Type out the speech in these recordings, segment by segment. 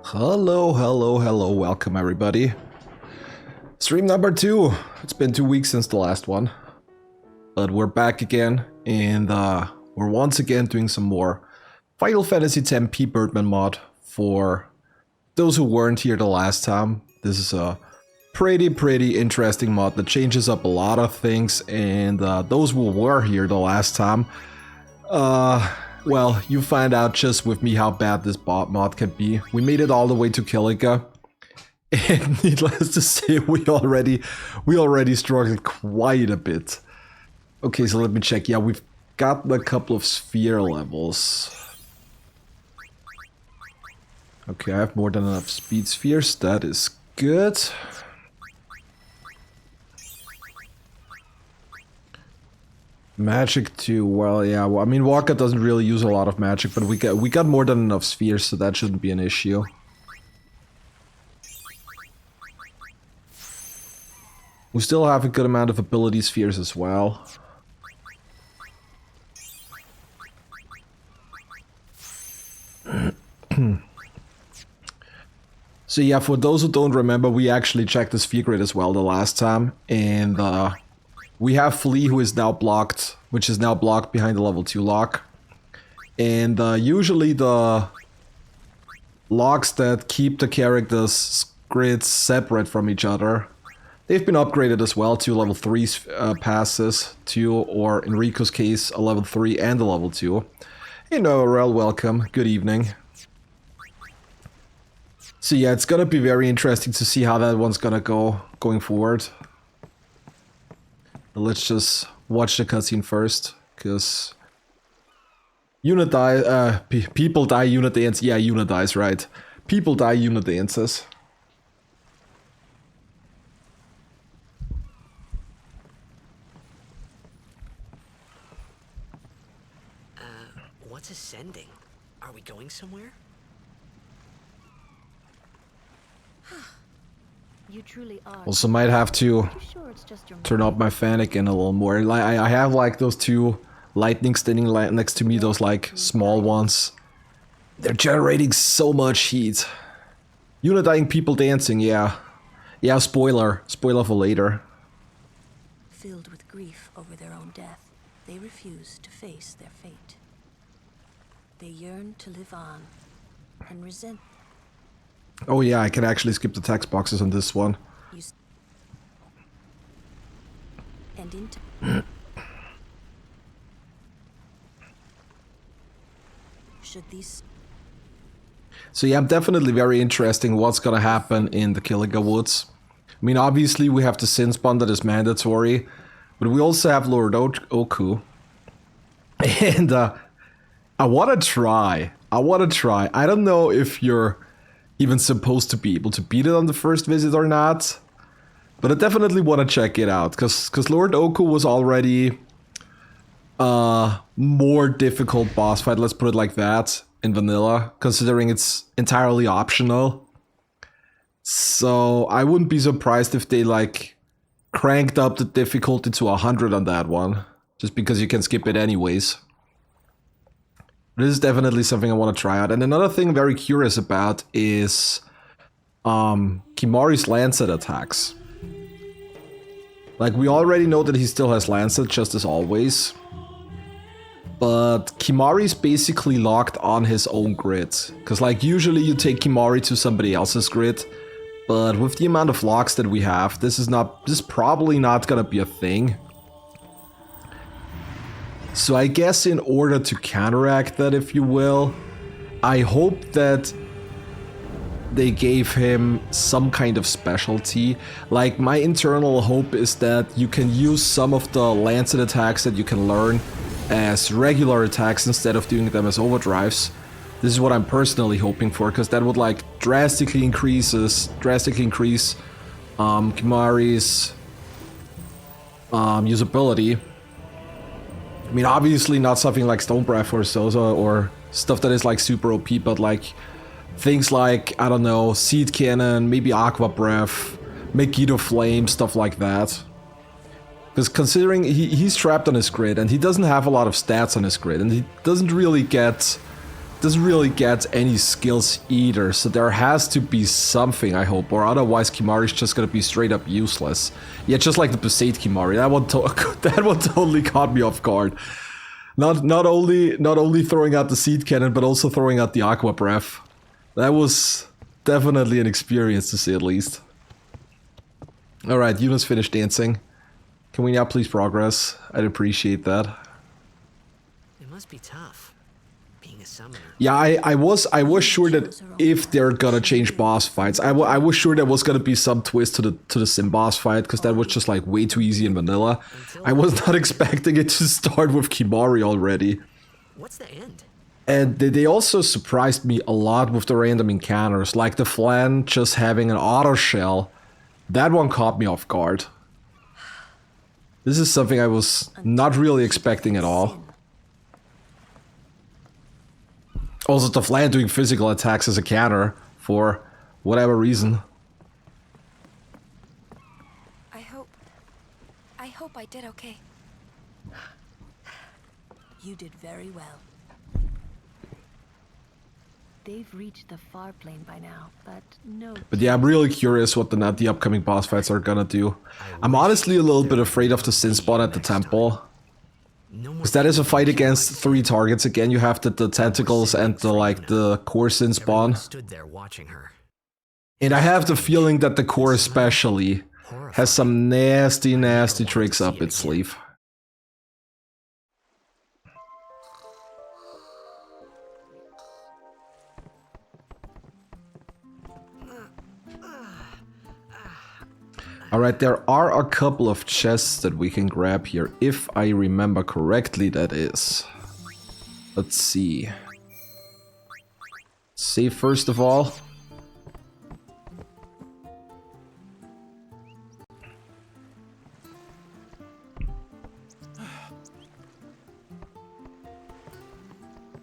Hello, welcome everybody. Stream number 2. It's been 2 weeks since the last one. But we're back again, and we're once again doing some more Final Fantasy X Pbirdman Mod for those who weren't here the last time. This is a pretty interesting mod that changes up a lot of things, and those who were here the last time, well, you find out just with me how bad this mod can be. We made it all the way to Kilika, and needless to say, we already struggled quite a bit. Okay, so let me check. Yeah, we've gotten a couple of sphere levels. Okay, I have more than enough speed spheres. That is good. Magic too. Well, yeah. Well, I mean, Waka doesn't really use a lot of magic, but we got more than enough spheres, so that shouldn't be an issue. We still have a good amount of ability spheres as well. So yeah, for those who don't remember, we actually checked the sphere grid as well the last time, and we have Flea, who is now blocked, which is now blocked behind the level 2 lock. And usually the locks that keep the characters' grids separate from each other, they've been upgraded as well to level 3 passes, or in Riku's case, a level 3 and a level 2. Hey Noel, welcome, good evening. So yeah, it's gonna be very interesting to see how that one's gonna go going forward. Let's just watch the cutscene first, because unit die, people die, unit dance. Yeah, unit dies, right? People die, unit dances. What's ascending? Are we going somewhere? You truly are. Also might have to Sure it's just your turn up my fan again a little more. Like I have like those two lightning standing next to me, those like small ones. They're generating so much heat. Unifying people dancing, yeah. Yeah, spoiler for later. Filled with grief over their own death, they refuse to face their fate. They yearn to live on and resent. Oh yeah, I can actually skip the text boxes on this one. And into should these. So yeah, I'm definitely very interested in what's gonna happen in the Kilika Woods. I mean, obviously we have the Sinspawn that is mandatory, but we also have Lord Ochu. And I wanna try. I don't know if you're even supposed to be able to beat it on the first visit or not, but I definitely want to check it out, because Lord Ochu was already a more difficult boss fight, let's put it like that, in vanilla, considering it's entirely optional. So I wouldn't be surprised if they like cranked up the difficulty to 100 on that one, just because you can skip it anyways. This is definitely something I want to try out. And another thing I'm very curious about is Kimahri's Lancet attacks. Like, we already know that he still has Lancet, just as always. But Kimahri's basically locked on his own grid. Because, like, usually you take Kimahri to somebody else's grid. But with the amount of locks that we have, this is probably not gonna be a thing. So I guess in order to counteract that, if you will, I hope that they gave him some kind of specialty. Like, my internal hope is that you can use some of the Lancet attacks that you can learn as regular attacks instead of doing them as overdrives. This is what I'm personally hoping for, because that would like drastically increase Kimahri's usability. I mean, obviously not something like Stone Breath or Sosa or stuff that is like super OP, but like things like, I don't know, Seed Cannon, maybe Aqua Breath, Megiddo Flame, stuff like that. Because considering he's trapped on his grid and he doesn't have a lot of stats on his grid and he doesn't really get doesn't really get any skills either, so there has to be something, I hope, or otherwise Kimari's just gonna be straight up useless. Yeah, just like the Besaid Kimari, that one totally caught me off guard. Not only throwing out the seed cannon, but also throwing out the Aqua Breath. That was definitely an experience, to say the least. Alright, Yuna's finished dancing. Can we now please progress? I'd appreciate that. It must be tough, being a summoner. Yeah, I was sure that if they're gonna change boss fights, I was sure there was gonna be some twist to the Sim boss fight, because that was just like way too easy in vanilla. I was not expecting it to start with Kimari already. What's the end? And they also surprised me a lot with the random encounters, like the Flan just having an auto shell. That one caught me off guard. This is something I was not really expecting at all. Also, the Flan doing physical attacks as a counter for whatever reason. I hope I did okay. You did very well. They've reached the far plane by now, but no... But yeah, I'm really curious what the upcoming boss fights are gonna do. I'm honestly a little bit afraid of the Sinspawn at the temple. Because that is a fight against 3 targets again. You have the tentacles and the core Sinspawn. Stood there watching her. And I have the feeling that the core especially has some nasty tricks up its sleeve. Alright, there are a couple of chests that we can grab here, if I remember correctly, that is. Let's see. Save first of all.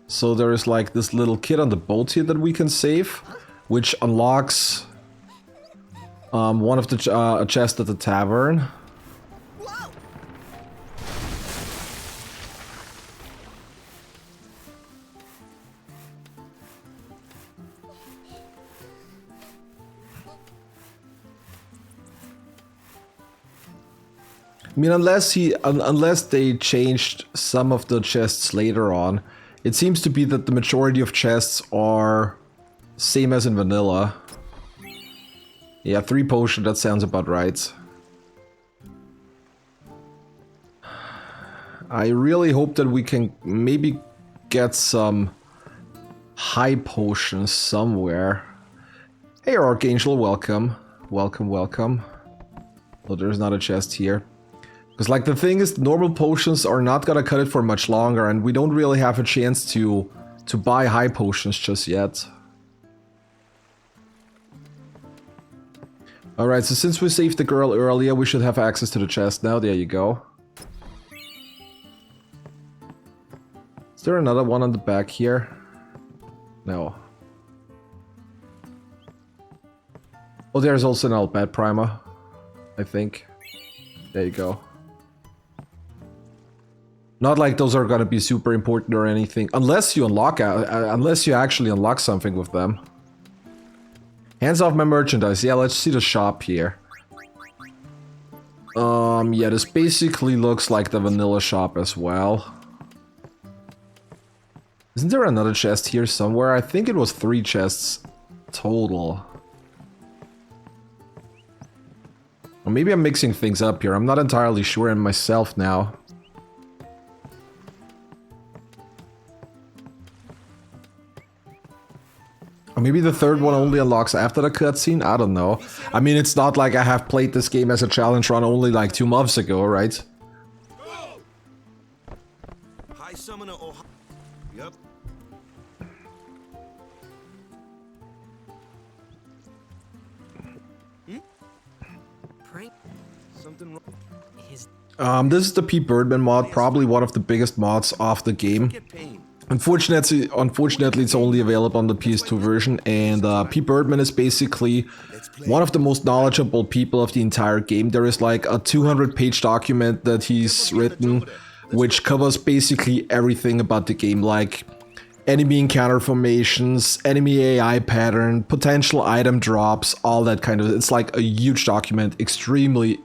So there is like this little kid on the boat here that we can save, which unlocks one of the chests at the tavern. I mean, unless they changed some of the chests later on, it seems to be that the majority of chests are same as in vanilla. Yeah, 3 potion, that sounds about right. I really hope that we can maybe get some high potions somewhere. Hey Archangel, welcome. Welcome. Oh, there's not a chest here. Because like the thing is, normal potions are not gonna cut it for much longer, and we don't really have a chance to buy high potions just yet. Alright, so since we saved the girl earlier, we should have access to the chest now. There you go. Is there another one on the back here? No. Oh, there's also an Albad Primer, I think. There you go. Not like those are gonna be super important or anything, unless you unlock, unless you actually unlock something with them. Hands off my merchandise. Yeah, let's see the shop here. Yeah, this basically looks like the vanilla shop as well. Isn't there another chest here somewhere? I think it was 3 chests total. Or maybe I'm mixing things up here. I'm not entirely sure in myself now. Or maybe the third one only unlocks after the cutscene? I don't know. I mean, it's not like I have played this game as a challenge run only like 2 months ago, right? High Summoner or... Yep. Prank? Something wrong? His... This is the Pbirdman mod, probably one of the biggest mods of the game. Get pain. Unfortunately, it's only available on the PS2 version, and Pbirdman is basically one of the most knowledgeable people of the entire game. There is like a 200-page document that he's written, which covers basically everything about the game, like enemy encounter formations, enemy AI pattern, potential item drops, all that kind of. It's like a huge document, extremely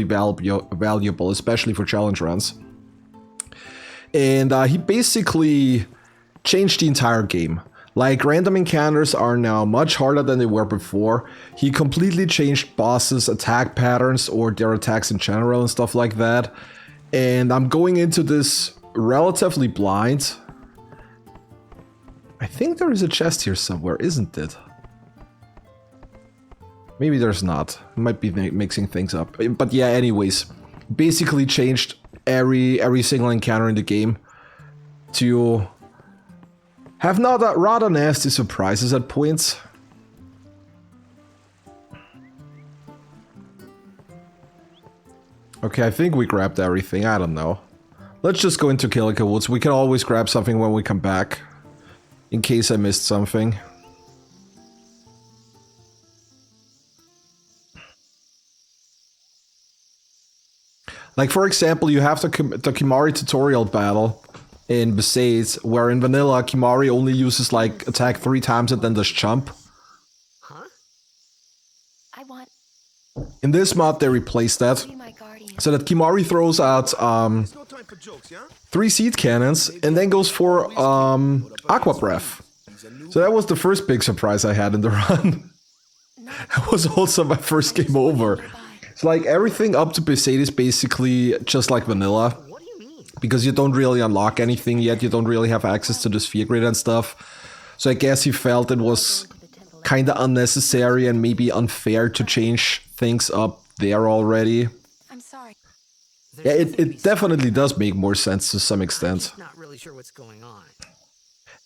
valuable, especially for challenge runs. And he basically changed the entire game. Like, random encounters are now much harder than they were before. He completely changed bosses' attack patterns or their attacks in general and stuff like that. And I'm going into this relatively blind. I think there is a chest here somewhere, isn't it? Maybe there's not. Might be mixing things up. But yeah, anyways. Basically changed every single encounter in the game to have not that rather nasty surprises at points. Okay, I think we grabbed everything. I don't know. Let's just go into Kilika Woods. We can always grab something when we come back, in case I missed something. Like, for example, you have the Kimahri tutorial battle in Besace, where in vanilla, Kimahri only uses, like, attack 3 times and then does jump. Huh? I want In this mod, they replaced that, to be my guardian. so that Kimahri throws out There's no time for jokes, yeah? 3 seed cannons and then goes for Aqua Breath. So that was the first big surprise I had in the run. That was also my first game over. So like everything up to Besace is basically just like vanilla. What do you mean? Because you don't really unlock anything yet, you don't really have access to the sphere grid and stuff. So I guess he felt it was kinda unnecessary and maybe unfair to change things up there already. I'm sorry. There's Yeah, nothing to be it definitely does make more sense to some extent. I'm not really sure what's going on.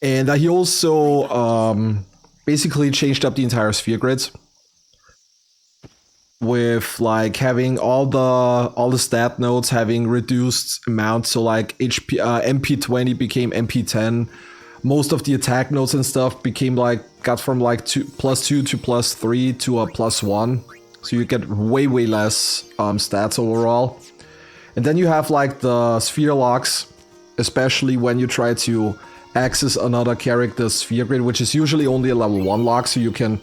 And he also basically changed up the entire sphere grids with like having all the stat nodes having reduced amounts. So like MP20 became MP10. Most of the attack nodes and stuff became like got from like +2 to +3 to a +1. So you get way less stats overall. And then you have like the sphere locks, especially when you try to access another character's sphere grid, which is usually only a level 1 lock, so you can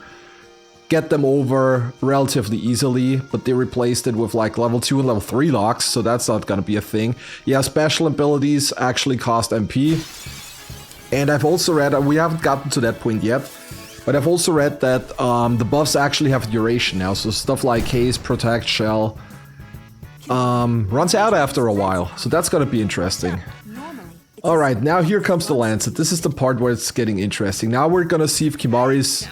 get them over relatively easily, but they replaced it with like level 2 and level 3 locks, so that's not gonna be a thing. Yeah, special abilities actually cost MP. And I've also read, we haven't gotten to that point yet, but I've also read that the buffs actually have duration now, so stuff like Haze, Protect, Shell runs out after a while, so that's gonna be interesting. Alright, now here comes the Lancet. This is the part where it's getting interesting. Now we're gonna see if Kimahri is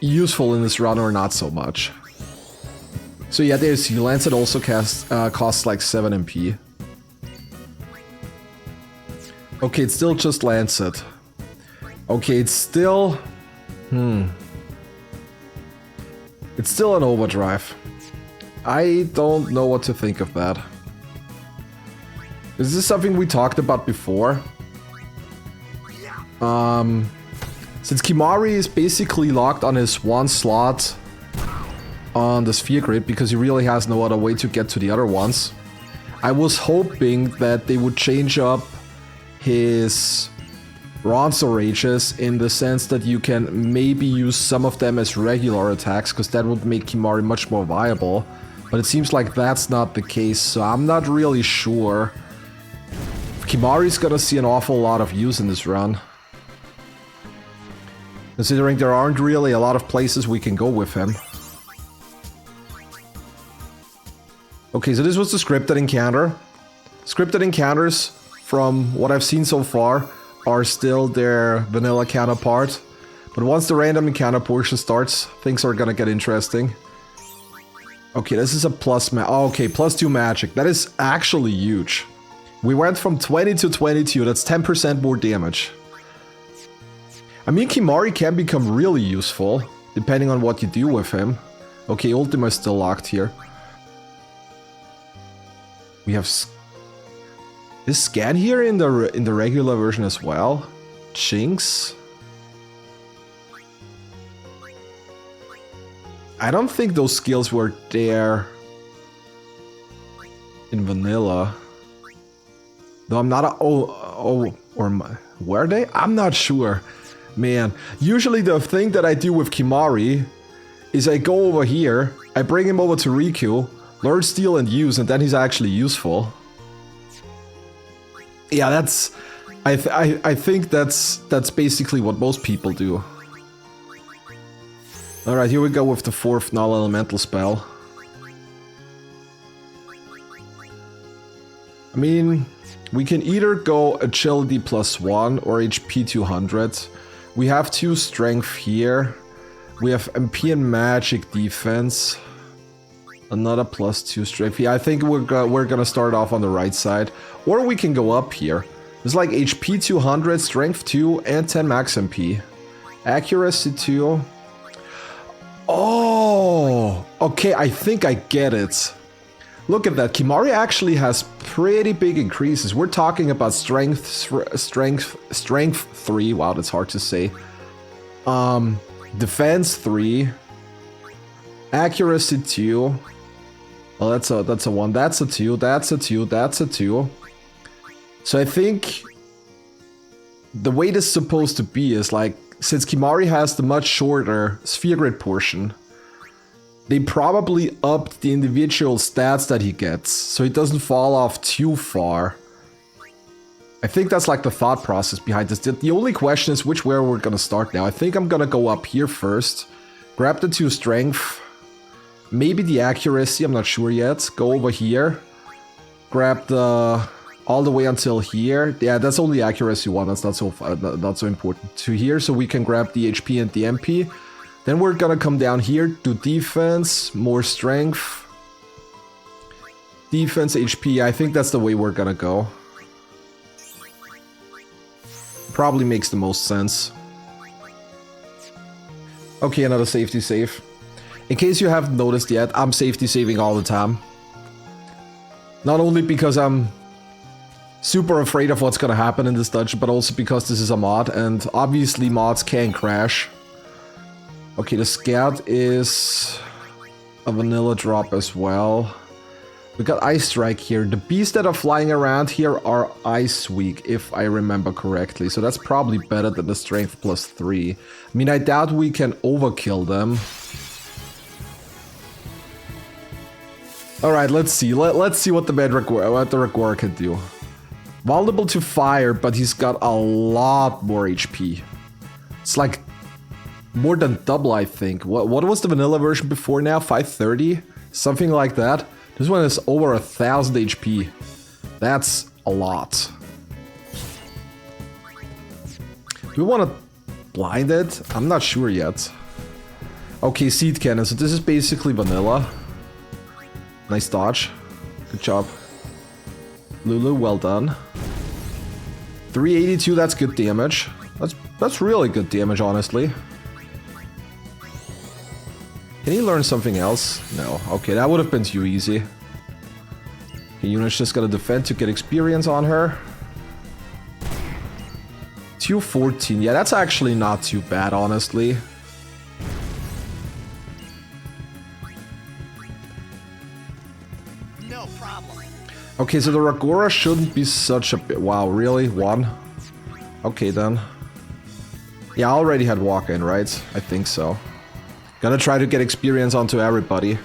useful in this run or not so much. So yeah, there's the Lancet also costs like 7 MP. Okay, it's still just Lancet. Okay, it's still... It's still an overdrive. I don't know what to think of that. Is this something we talked about before? Since Kimahri is basically locked on his 1 slot on the sphere grid because he really has no other way to get to the other ones, I was hoping that they would change up his Ronso Rages in the sense that you can maybe use some of them as regular attacks, because that would make Kimahri much more viable. But it seems like that's not the case, so I'm not really sure. Kimahri's gonna see an awful lot of use in this run, considering there aren't really a lot of places we can go with him. Okay, so this was the scripted encounter. Scripted encounters, from what I've seen so far, are still their vanilla counterpart. But once the random encounter portion starts, things are gonna get interesting. Okay, this is a okay, +2 magic. That is actually huge. We went from 20 to 22, that's 10% more damage. I mean, Kimahri can become really useful, depending on what you do with him. Okay, Ultima is still locked here. We have... Is Scan here in the regular version as well? Jinx? I don't think those skills were there in vanilla. Though I'm not a... Or were they? I'm not sure. Man, usually the thing that I do with Kimahri is I go over here, I bring him over to Riku, learn steal and use, and then he's actually useful. Yeah, that's... I think that's basically what most people do. Alright, here we go with the 4th null elemental spell. I mean, we can either go agility +1 or HP 200. We have 2 strength here. We have MP and magic defense. Another +2 strength. Yeah, I think we're gonna start off on the right side. Or we can go up here. It's like HP 200, strength 2, and 10 max MP. Accuracy 2. Oh! Okay, I think I get it. Look at that, Kimahri actually has pretty big increases. We're talking about strength 3, wow, that's hard to say. Defense 3. Accuracy 2. Well, that's a 1, that's a 2, that's a 2, that's a 2. So I think the way this is supposed to be is like, since Kimahri has the much shorter sphere grid portion, they probably upped the individual stats that he gets, so he doesn't fall off too far. I think that's like the thought process behind this. The only question is which way we're gonna start now. I think I'm gonna go up here first, grab the 2 strength, maybe the accuracy, I'm not sure yet. Go over here, grab the all the way until here. Yeah, that's only accuracy 1. That's not so important. To here, so we can grab the HP and the MP. Then we're gonna come down here, do defense, more strength, defense, HP. I think that's the way we're gonna go. Probably makes the most sense. Okay, another safety save. In case you haven't noticed yet, I'm safety saving all the time. Not only because I'm super afraid of what's gonna happen in this dungeon, but also because this is a mod, and obviously mods can crash. Okay, the scout is a vanilla drop as well. We got Ice Strike here. The beasts that are flying around here are Ice Weak, if I remember correctly. So that's probably better than the Strength +3. I mean, I doubt we can overkill them. Alright, let's see. Let's see what the Reguera can do. Vulnerable to fire, but he's got a lot more HP. It's like more than double, I think. What was the vanilla version before now? 530? Something like that. This one is over 1000 HP. That's a lot. Do we want to blind it? I'm not sure yet. Okay, seed cannon. So this is basically vanilla. Nice dodge. Good job. Lulu, well done. 382, that's good damage. That's really good damage, honestly. Can he learn something else? No. Okay, that would have been too easy. Okay, Yuna's just gotta defend to get experience on her. 214. Yeah, that's actually not too bad, honestly. No problem. Okay, so the Reguera shouldn't be such a bit. Wow, really? 1? Okay, then. Yeah, I already had walk-in, right? I think so. Gonna try to get experience onto everybody.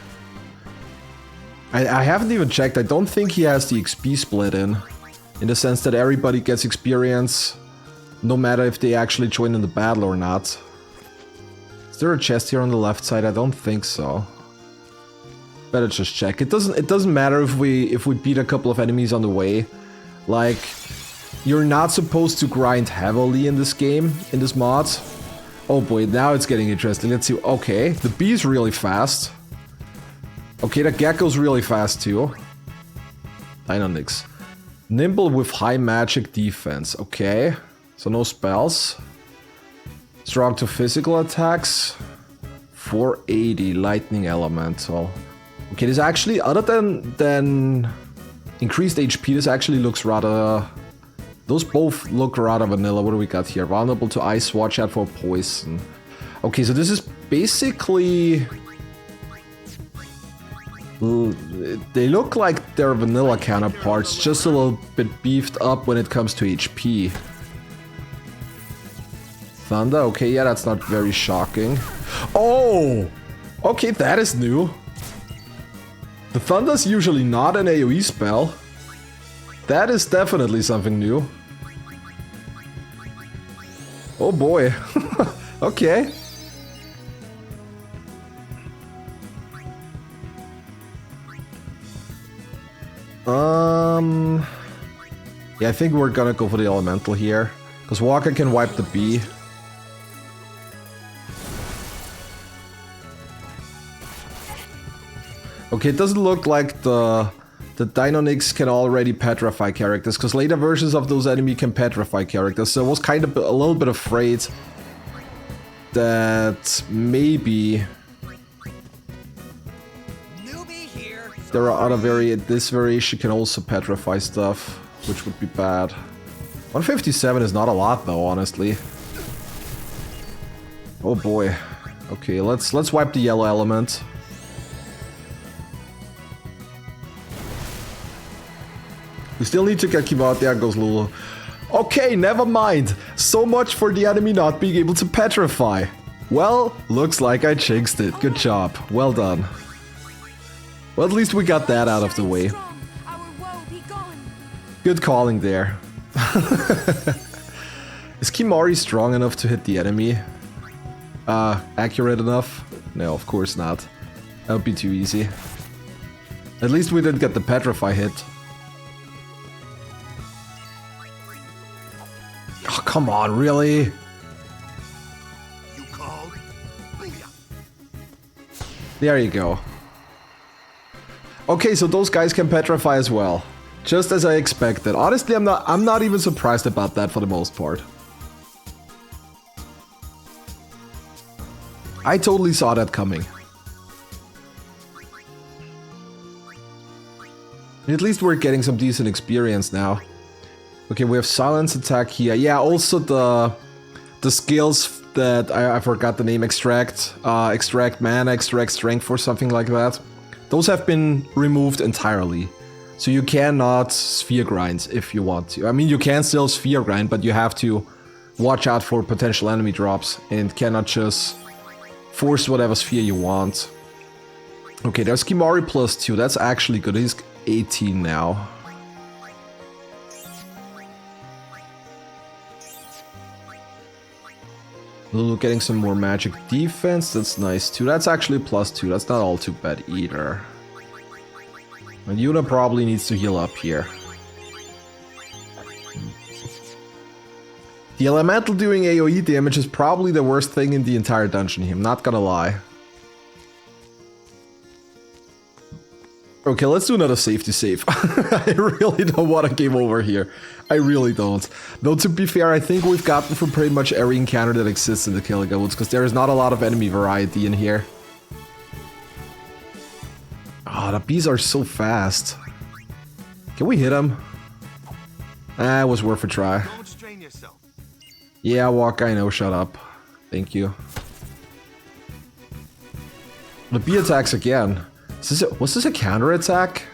I haven't even checked. I don't think he has the XP split in the sense that everybody gets experience no matter if they actually join in the battle or not. Is there a chest here on the left side? I don't think so. Better just check. It doesn't matter if we beat a couple of enemies on the way. Like, you're not supposed to grind heavily in this game, in this mod. Oh boy, now it's getting interesting. Let's see. Okay, the bee's really fast. Okay, the gecko's really fast too. Dynamix. Nimble with high magic defense. Okay, so no spells. Strong to physical attacks. 480 lightning elemental. Okay, this actually, other than increased HP, this actually looks rather... Those both look rather vanilla. What do we got here? Vulnerable to ice, watch out for poison. Okay, so this is basically... They look like their vanilla counterparts, just a little bit beefed up when it comes to HP. Thunder, okay, yeah, that's not very shocking. Oh! Okay, that is new. The Thunder's usually not an AoE spell. That is definitely something new. Oh boy. Okay. Yeah, I think we're gonna go for the elemental here. Because Walker can wipe the bee. Okay, it doesn't look like the Deinonychs can already petrify characters, because later versions of those enemies can petrify characters, so I was kind of a little bit afraid that maybe there are other this variation can also petrify stuff, which would be bad. 157 is not a lot though, honestly. Oh boy. Okay, let's wipe the yellow element. We still need to get Kivat. There goes Lulu. Okay, never mind. So much for the enemy not being able to petrify. Well, looks like I jinxed it. Good job. Well done. Well, at least we got that out of the way. Good calling there. Is Kimari strong enough to hit the enemy? Accurate enough? No, of course not. That would be too easy. At least we didn't get the petrify hit. Oh, come on, really? You called? There you go. Okay, so those guys can petrify as well. Just as I expected. Honestly, I'm not even surprised about that for the most part. I totally saw that coming. At least we're getting some decent experience now. Okay, we have silence attack here. Yeah, also the skills that I forgot the name, extract mana, extract strength or something like that. Those have been removed entirely. So you cannot sphere grind if you want to. I mean, you can still sphere grind, but you have to watch out for potential enemy drops and cannot just force whatever sphere you want. Okay, there's Kimari +2. That's actually good. He's 18 now. Lulu getting some more magic defense. That's nice too. That's actually +2. That's not all too bad either. And Yuna probably needs to heal up here. The elemental doing AoE damage is probably the worst thing in the entire dungeon here. I'm not gonna lie. Okay, let's do another safety save. I really don't want a game over here. I really don't. Though to be fair, I think we've gotten from pretty much every encounter that exists in the Kilika Woods, because there is not a lot of enemy variety in here. Oh, the bees are so fast. Can we hit them? Ah, it was worth a try. Don't strain yourself. Yeah, Walk, I know, shut up. Thank you. The bee attacks again. Was this a counter attack?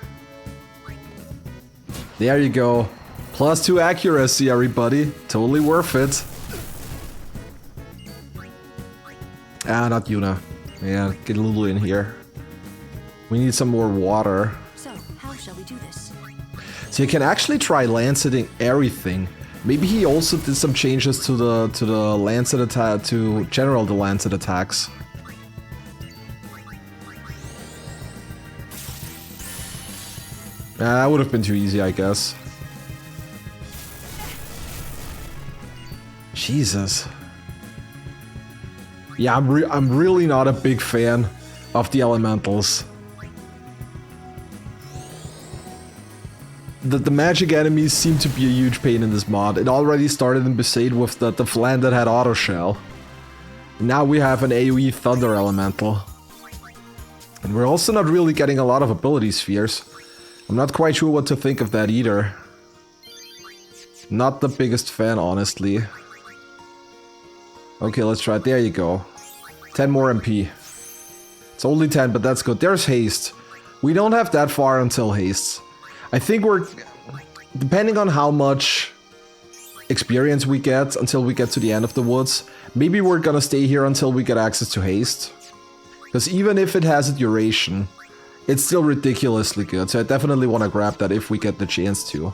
There you go. +2 accuracy, everybody. Totally worth it. Ah, not Yuna. Yeah, get Lulu in here. We need some more water. So, how shall we do this? So you can actually try lancetting everything. Maybe he also did some changes to the lancet attack, to general the lancet attacks. That would have been too easy, I guess. Jesus. Yeah, I'm really not a big fan of the elementals. The magic enemies seem to be a huge pain in this mod. It already started in Besaid with the Flan that had auto shell. Now we have an AoE Thunder Elemental. And we're also not really getting a lot of ability spheres. I'm not quite sure what to think of that either. Not the biggest fan, honestly. Okay, let's try it. There you go. 10 more MP. It's only 10, but that's good. There's haste. We don't have that far until haste. I think we're... Depending on how much experience we get until we get to the end of the woods. Maybe we're gonna stay here until we get access to haste. Because even if it has a duration, it's still ridiculously good. So I definitely want to grab that if we get the chance to.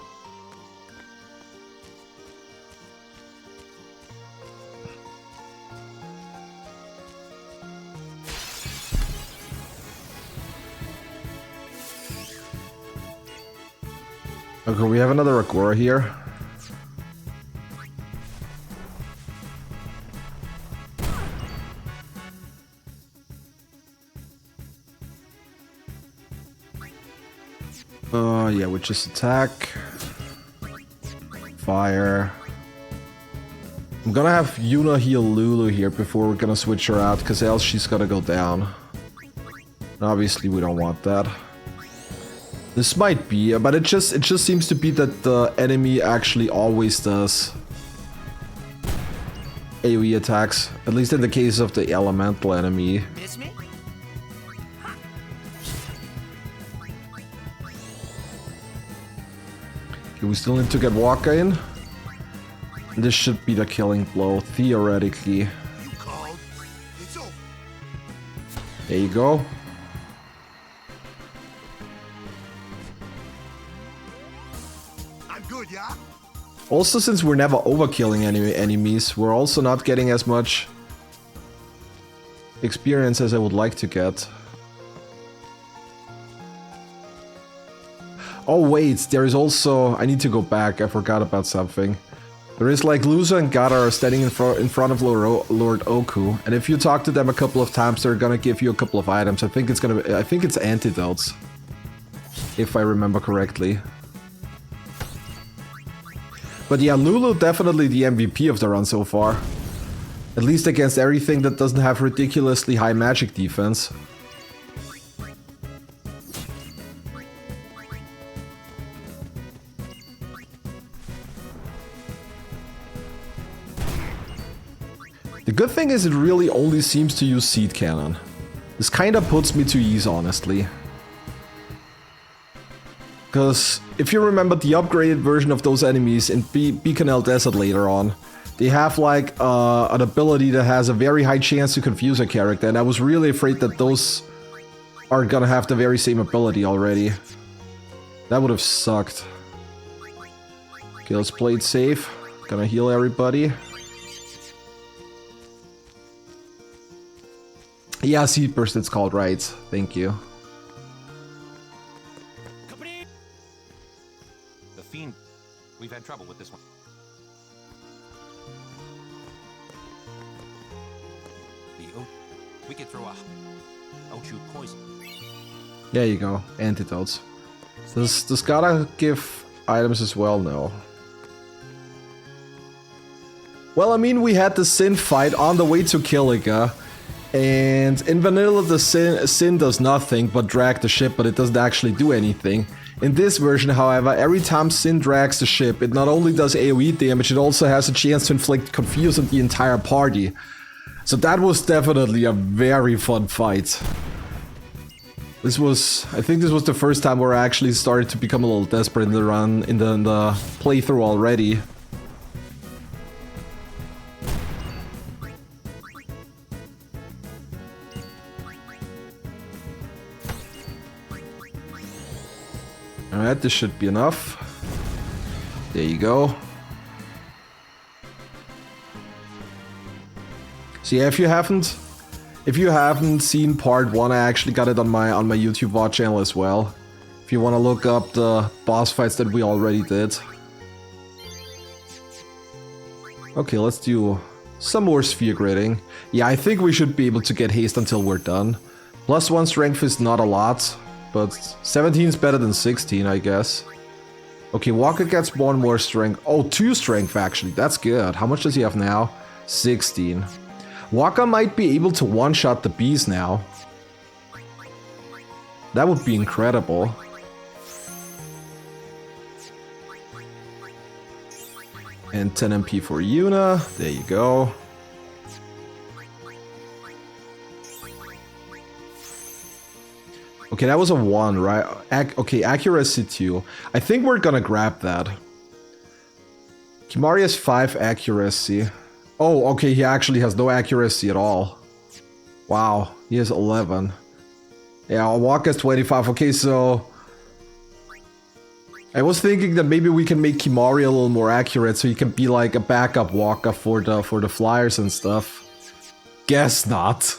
Okay, we have another Agora here. Yeah, we just attack. Fire. I'm gonna have Yuna heal Lulu here before we're gonna switch her out, because else she's gonna go down. And obviously we don't want that. This might be, but it just seems to be that the enemy actually always does AoE attacks, at least in the case of the elemental enemy. Miss me? Okay, we still need to get Waka in. This should be the killing blow, theoretically. You called? It's over. There you go. I'm good, yeah? Also, since we're never overkilling any enemies, we're also not getting as much experience as I would like to get. Oh wait, there is also... I need to go back, I forgot about something. There is like Luza and Gata are standing in front of Lord Ochu, and if you talk to them a couple of times, they're gonna give you a couple of items. I think it's antidotes, if I remember correctly. But yeah, Lulu definitely the MVP of the run so far. At least against everything that doesn't have ridiculously high magic defense. The good thing is it really only seems to use Seed Cannon. This kinda puts me to ease, honestly. Because if you remember the upgraded version of those enemies in Bikanel Desert later on, they have like an ability that has a very high chance to confuse a character, and I was really afraid that those are gonna have the very same ability already. That would have sucked. Okay, let's play it safe. Gonna heal everybody. Yeah, Seed Burst it's called, right. Thank you. The Fiend. We've had trouble with this one. We could throw a Ochu poison. There you go, antidotes. Does Gata give items as well? No. Well, I mean, we had the Sin fight on the way to Kilika. And in vanilla the Sin does nothing but drag the ship, but it doesn't actually do anything. In this version, however, every time Sin drags the ship, it not only does AoE damage, it also has a chance to inflict confuse on the entire party. So that was definitely a very fun fight. I think this was the first time where I actually started to become a little desperate in the run, in the playthrough already. Alright, this should be enough. There you go. So yeah, if you haven't seen part 1, I actually got it on my YouTube VOD channel as well. If you want to look up the boss fights that we already did. Okay, let's do some more sphere gridding. Yeah, I think we should be able to get haste until we're done. +1 strength is not a lot. But 17 is better than 16, I guess. Okay, Walker gets 1 more strength. Oh, 2 strength, actually. That's good. How much does he have now? 16. Walker might be able to one-shot the bees now. That would be incredible. And 10 MP for Yuna. There you go. Okay, that was a 1, right? Okay, accuracy 2. I think we're gonna grab that. Kimari has 5 accuracy. Oh, okay, he actually has no accuracy at all. Wow, he has 11. Yeah, Waka has 25. Okay, so... I was thinking that maybe we can make Kimari a little more accurate so he can be like a backup Waka for the flyers and stuff. Guess not.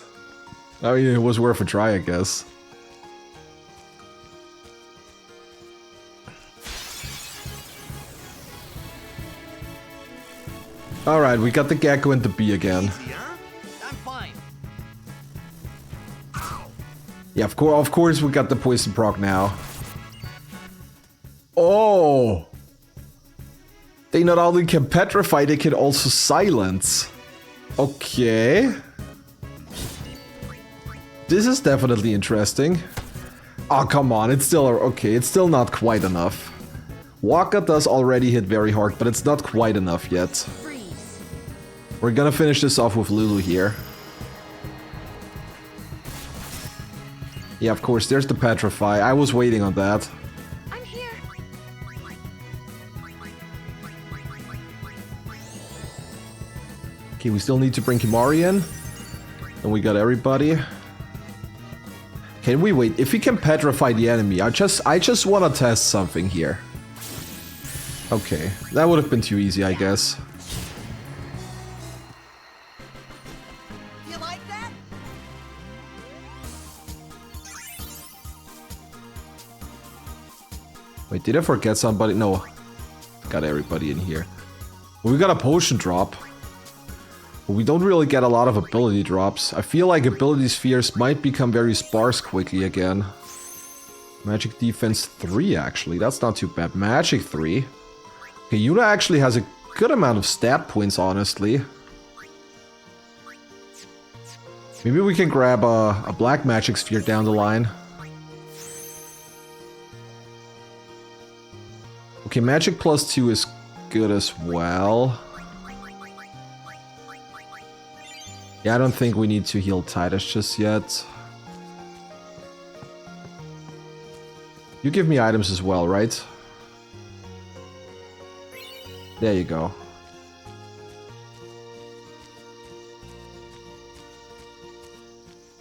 I mean, it was worth a try, I guess. Alright, we got the Gecko and the Bee again. Easy, huh? I'm fine. Yeah, of course we got the Poison proc now. Oh! They not only can petrify, they can also silence. Okay. This is definitely interesting. Oh, come on, it's still okay, it's still not quite enough. Waka does already hit very hard, but it's not quite enough yet. Freeze. We're gonna finish this off with Lulu here. Yeah, of course, there's the Petrify. I was waiting on that. I'm here. Okay, we still need to bring Kimari in. And we got everybody. Can we wait? If we can petrify the enemy, I just want to test something here. Okay, that would have been too easy, I guess. You like that? Wait, did I forget somebody? No. Got everybody in here. Well, we got a potion drop. But we don't really get a lot of ability drops. I feel like ability spheres might become very sparse quickly again. Magic defense 3, actually. That's not too bad. Magic 3. Okay, Yuna actually has a good amount of stat points, honestly. Maybe we can grab a black magic sphere down the line. Okay, magic plus 2 is good as well. Yeah, I don't think we need to heal Titus just yet. You give me items as well, right? There you go.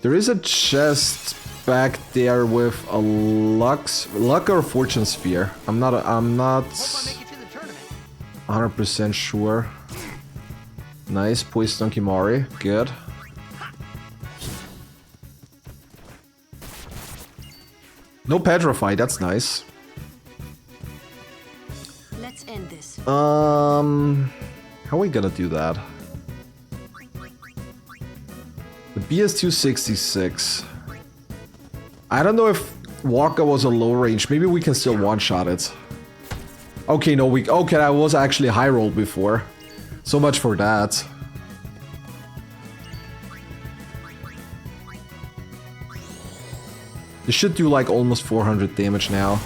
There is a chest back there with a luck or fortune sphere. I'm not Hope I make it to the tournament. 100% sure. Nice, Poison on Kimari. Good. No Petrify, that's nice. Let's end this. How are we gonna do that? The B is 266. I don't know if Waka was a low range. Maybe we can still one-shot it. Okay, no, okay, I was actually high roll before. So much for that. This should do like almost 400 damage now.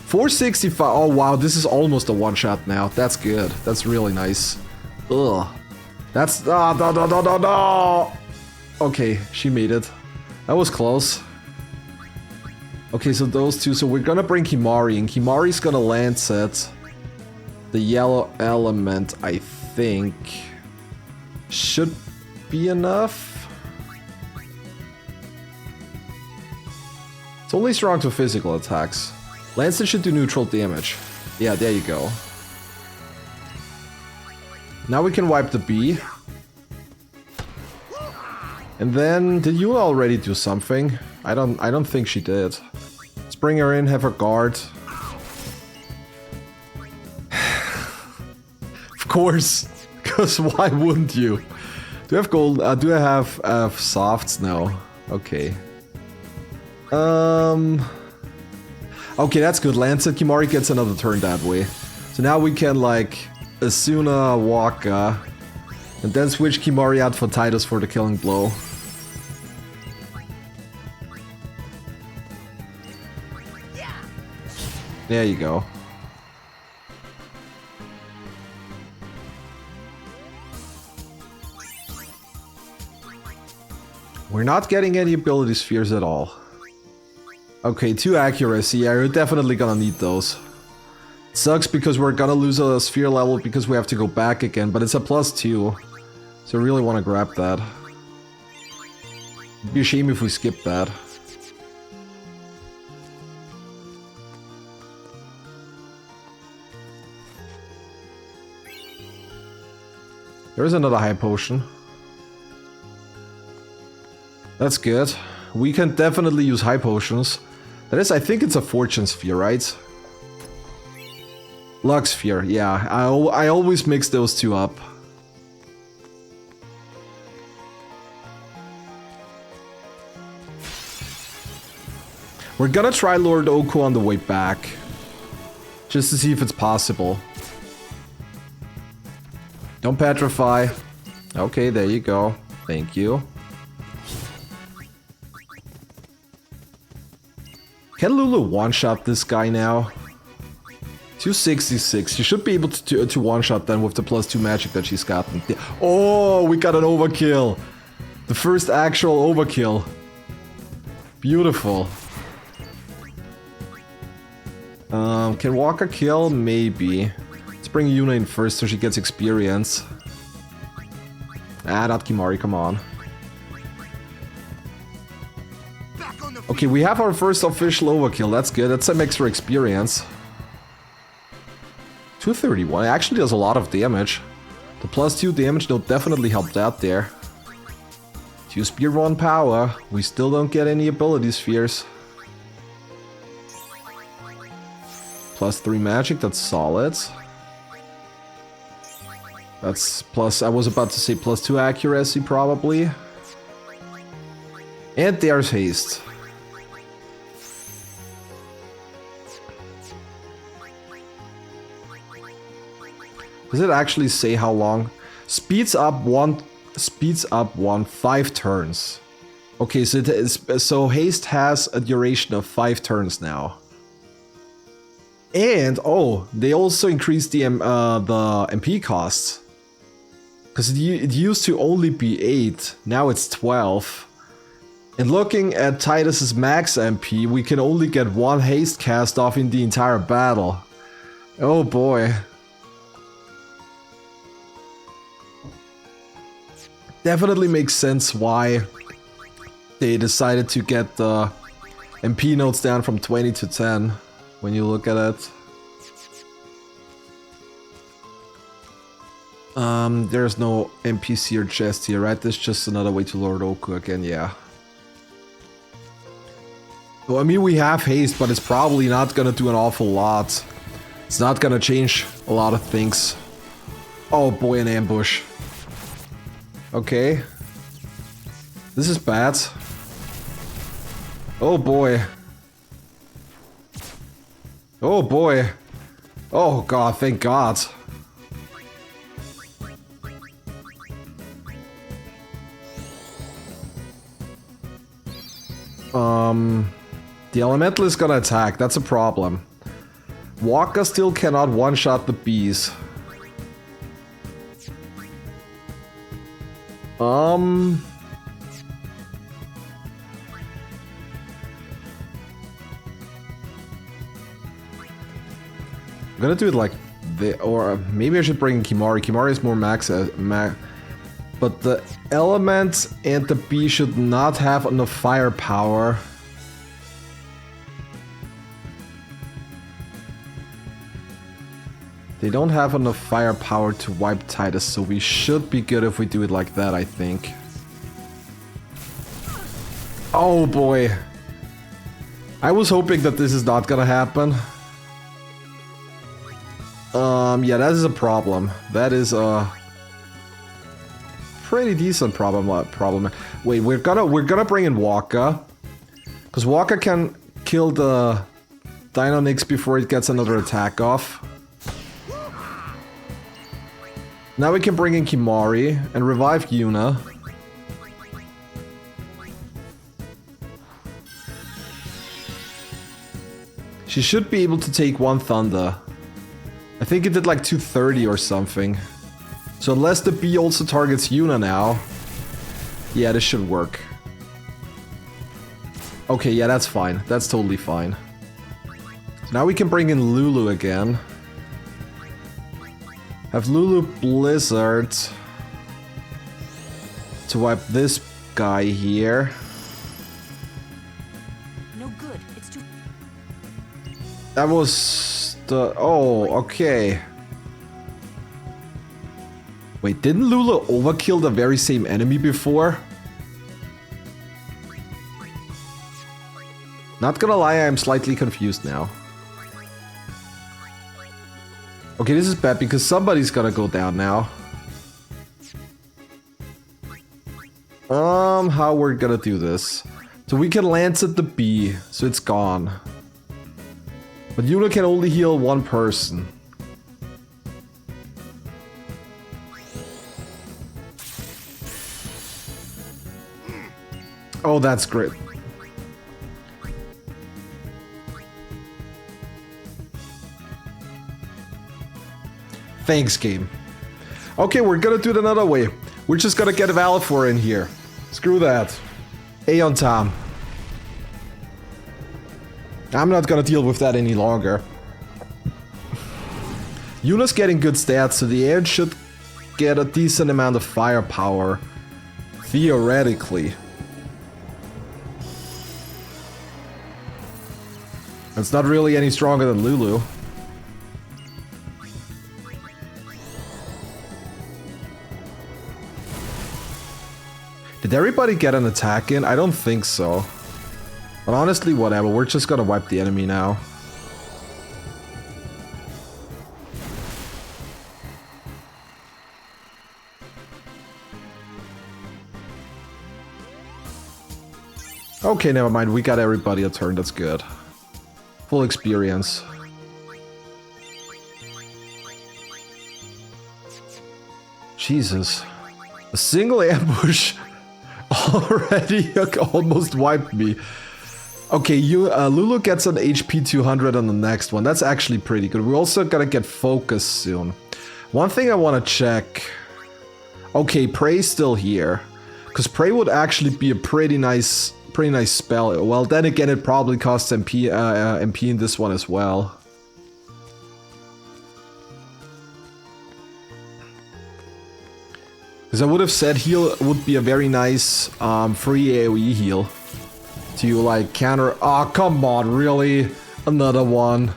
465. Oh wow, this is almost a one-shot now. That's good. That's really nice. Ugh. That's no. Okay, she made it. That was close. Okay, so those two. So we're gonna bring Kimari, and Kimari's gonna Lancet the yellow element, I think. Should be enough. It's only strong to physical attacks. Lancet should do neutral damage. Yeah, there you go. Now we can wipe the bee. And then, did you already do something? I don't think she did. Let's bring her in, have her guard. Of course, because why wouldn't you? Do I have gold? Do I have softs? No. Okay. Okay, that's good. Lancet Kimari gets another turn that way. So now we can like Asuna Waka and then switch Kimari out for Titus for the killing blow. There you go. We're not getting any ability spheres at all. Okay, 2 accuracy. Yeah, you're definitely gonna need those. Sucks because we're gonna lose a sphere level because we have to go back again, but it's a +2. So I really want to grab that. It'd be a shame if we skip that. There's another high potion. That's good. We can definitely use high potions. That is, I think it's a fortune sphere, right? Luck sphere, yeah. I always mix those two up. We're gonna try Lord Ochu on the way back. Just to see if it's possible. Don't petrify. Okay, there you go. Thank you. Can Lulu one-shot this guy now? 266. She should be able to one-shot then with the +2 magic that she's gotten. Oh, we got an overkill. The first actual overkill. Beautiful. Can Walker kill? Maybe. Let's bring Yuna in first so she gets experience. Ah, not Kimari, come on. Okay, we have our first official overkill. That's good. That's some extra experience. 231. It actually does a lot of damage. The +2 damage though definitely helped out there. 2 spear 1 power. We still don't get any ability spheres. +3 magic. That's solid. That's plus. I was about to say +2 accuracy probably. And there's haste. Does it actually say how long? Speeds up one 5 turns. Okay, so it is, so haste has a duration of 5 turns now. And oh, they also increased the MP costs. Because it used to only be 8, now it's 12. And looking at Titus's max MP, we can only get 1 haste cast off in the entire battle. Oh boy. Definitely makes sense why they decided to get the MP notes down from 20 to 10 when you look at it. There's no NPC or chest here, right? This is just another way to Lord Ochu again, yeah. Well, I mean, we have haste, but it's probably not gonna do an awful lot. It's not gonna change a lot of things. Oh boy, an ambush. Okay. This is bad. Oh boy. Oh boy. Oh god, thank god. The elemental is gonna attack, that's a problem. Waka still cannot one-shot the bees. I'm gonna do it like the, or maybe I should bring Kimari. Kimari is more max, but the element and the bee should not have enough firepower. They don't have enough firepower to wipe Titus, so we should be good if we do it like that, I think. Oh boy. I was hoping that this is not gonna happen. Yeah, that is a problem. That is a pretty decent problem. Wait, we're gonna bring in Waka, because Waka can kill the Dino Nyx before it gets another attack off. Now we can bring in Kimari and revive Yuna. She should be able to take 1 Thunder. I think it did like 230 or something. So unless the bee also targets Yuna now, yeah, this should work. Okay, yeah, that's fine. That's totally fine. So now we can bring in Lulu again. Have Lulu Blizzard to wipe this guy here. No good. It's too. That was the... Oh, okay. Wait, didn't Lulu overkill the very same enemy before? Not gonna lie, I'm slightly confused now. Okay, this is bad because somebody's gonna go down now. How we're gonna do this? So we can lance at the B, so it's gone. But Yuna can only heal one person. Oh, that's great. Thanks, game. Okay, we're gonna do it another way. We're just gonna get Valifor in here. Screw that. Aeon Tom. I'm not gonna deal with that any longer. Yuna's getting good stats, so the Aeon should get a decent amount of firepower. Theoretically. It's not really any stronger than Lulu. Did everybody get an attack in? I don't think so. But honestly, whatever. We're just gonna wipe the enemy now. Okay, never mind. We got everybody a turn. That's good. Full experience. Jesus. A single ambush already almost wiped me. Okay, Lulu gets an HP 200 on the next one. That's actually pretty good. We're also gonna get focus soon. One thing I want to check. Okay, Prey's still here. Because Prey would actually be a pretty nice spell. Well, then again, it probably costs MP in this one as well. Because I would have said heal would be a very nice free AoE heal. To like counter... Oh, come on, really? Another one.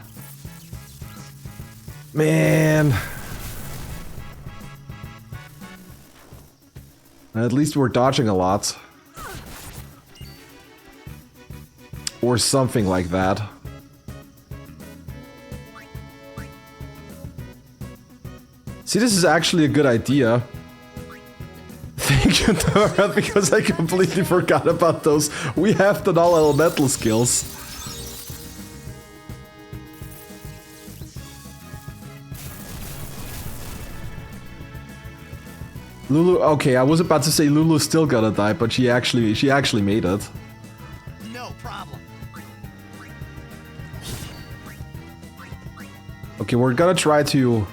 Man. At least we're dodging a lot. Or something like that. See, this is actually a good idea. Thank you, Nora, because I completely forgot about those. We have the null elemental skills. Lulu, okay, I was about to say Lulu's still gonna die, but she actually made it. No problem. Okay, we're gonna try to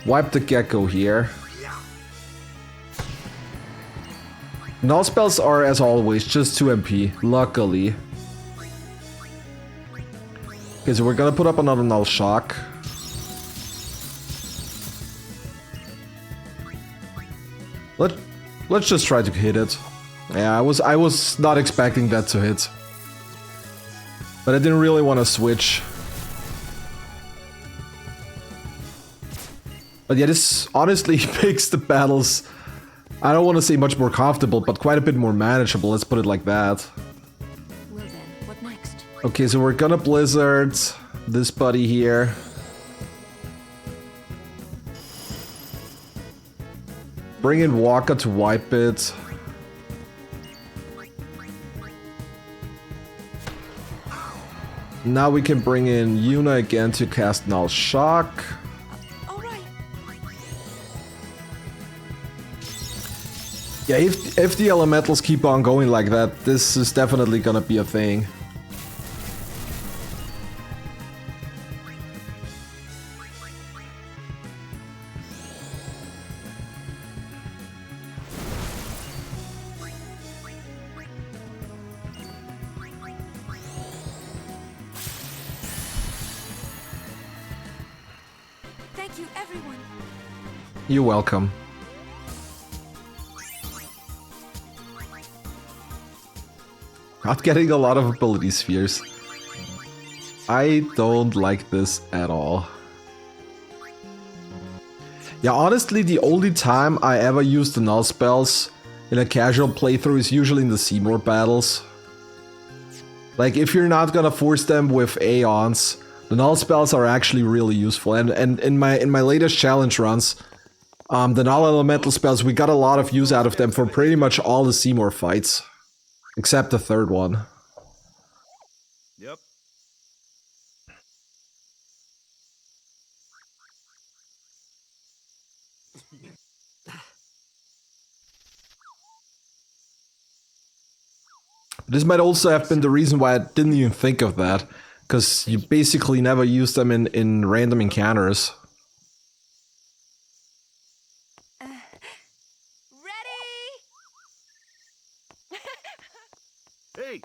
wipe the gecko here. Null spells are, as always, just 2 MP, luckily. Okay, so we're gonna put up another null shock. Let's just try to hit it. Yeah, I was not expecting that to hit. But I didn't really want to switch. But yeah, this honestly makes the battles, I don't want to say much more comfortable, but quite a bit more manageable, let's put it like that. Well then, what next? Okay, so we're gonna Blizzard this buddy here. Bring in Waka to wipe it. Now we can bring in Yuna again to cast Null Shock. All right. Yeah, if the elementals keep on going like that, this is definitely gonna be a thing. Thank you, everyone. You're welcome. Not getting a lot of ability spheres. I don't like this at all. Yeah, honestly, the only time I ever use the null spells in a casual playthrough is usually in the Seymour battles. Like, if you're not gonna force them with Aeons, the null spells are actually really useful. And in my latest challenge runs, the null elemental spells, we got a lot of use out of them for pretty much all the Seymour fights. Except the third one. Yep. This might also have been the reason why I didn't even think of that. Because you basically never use them in random encounters. Hey.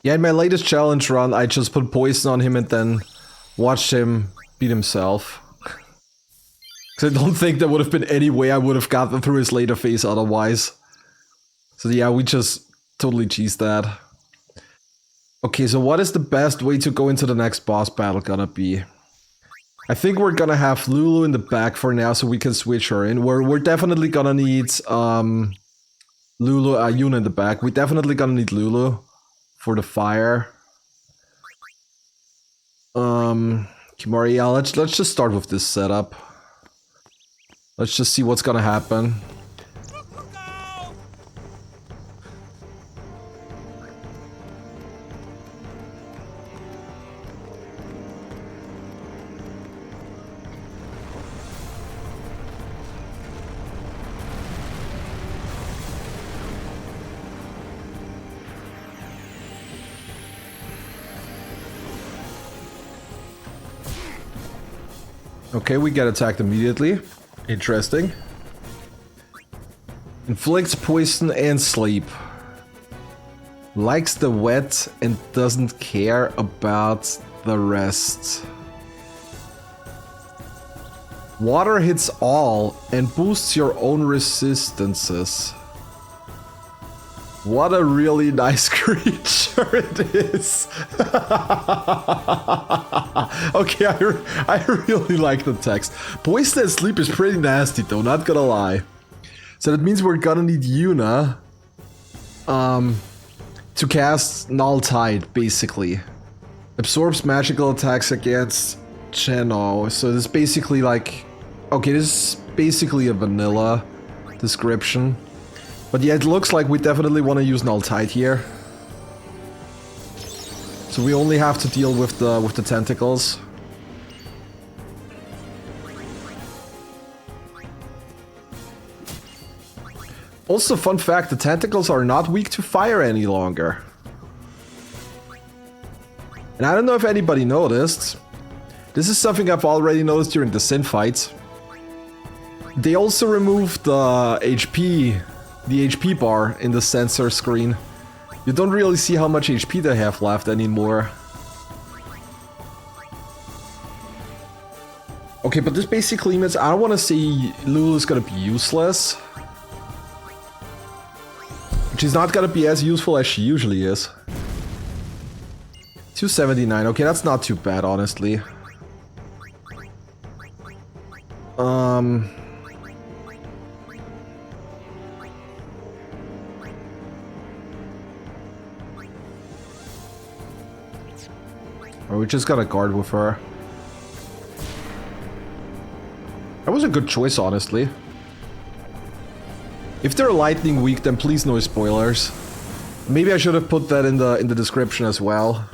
Yeah, in my latest challenge run, I just put poison on him and then watched him beat himself. Because I don't think there would have been any way I would have gotten through his later phase otherwise. So yeah, we just totally cheesed that. Okay, so what is the best way to go into the next boss battle gonna be? I think we're gonna have Lulu in the back for now so we can switch her in. We're definitely gonna need Yuna in the back. We're definitely gonna need Lulu for the fire. Kimura, yeah, let's just start with this setup. Let's just see what's gonna happen. Okay, we get attacked immediately. Interesting. Inflicts poison and sleep. Likes the wet and doesn't care about the rest. Water hits all and boosts your own resistances. What a really nice creature it is. Okay, I really like the text. Poison and sleep is pretty nasty though, not gonna lie. So that means we're gonna need Yuna to cast Null Tide, basically. Absorbs magical attacks against Geneaux. So this is basically like... Okay, this is basically a vanilla description. But yeah, it looks like we definitely want to use Null Tide here. So we only have to deal with the tentacles. Also, fun fact, the tentacles are not weak to fire any longer. And I don't know if anybody noticed. This is something I've already noticed during the Sin fights. They also removed the HP bar in the sensor screen. You don't really see how much HP they have left anymore. Okay, but this basically means I don't want to say Lulu's gonna be useless. She's not gonna be as useful as she usually is. 279, okay, that's not too bad, honestly. Or we just got a guard with her. That was a good choice, honestly. If they're lightning weak, then please no spoilers. Maybe I should have put that in the description as well.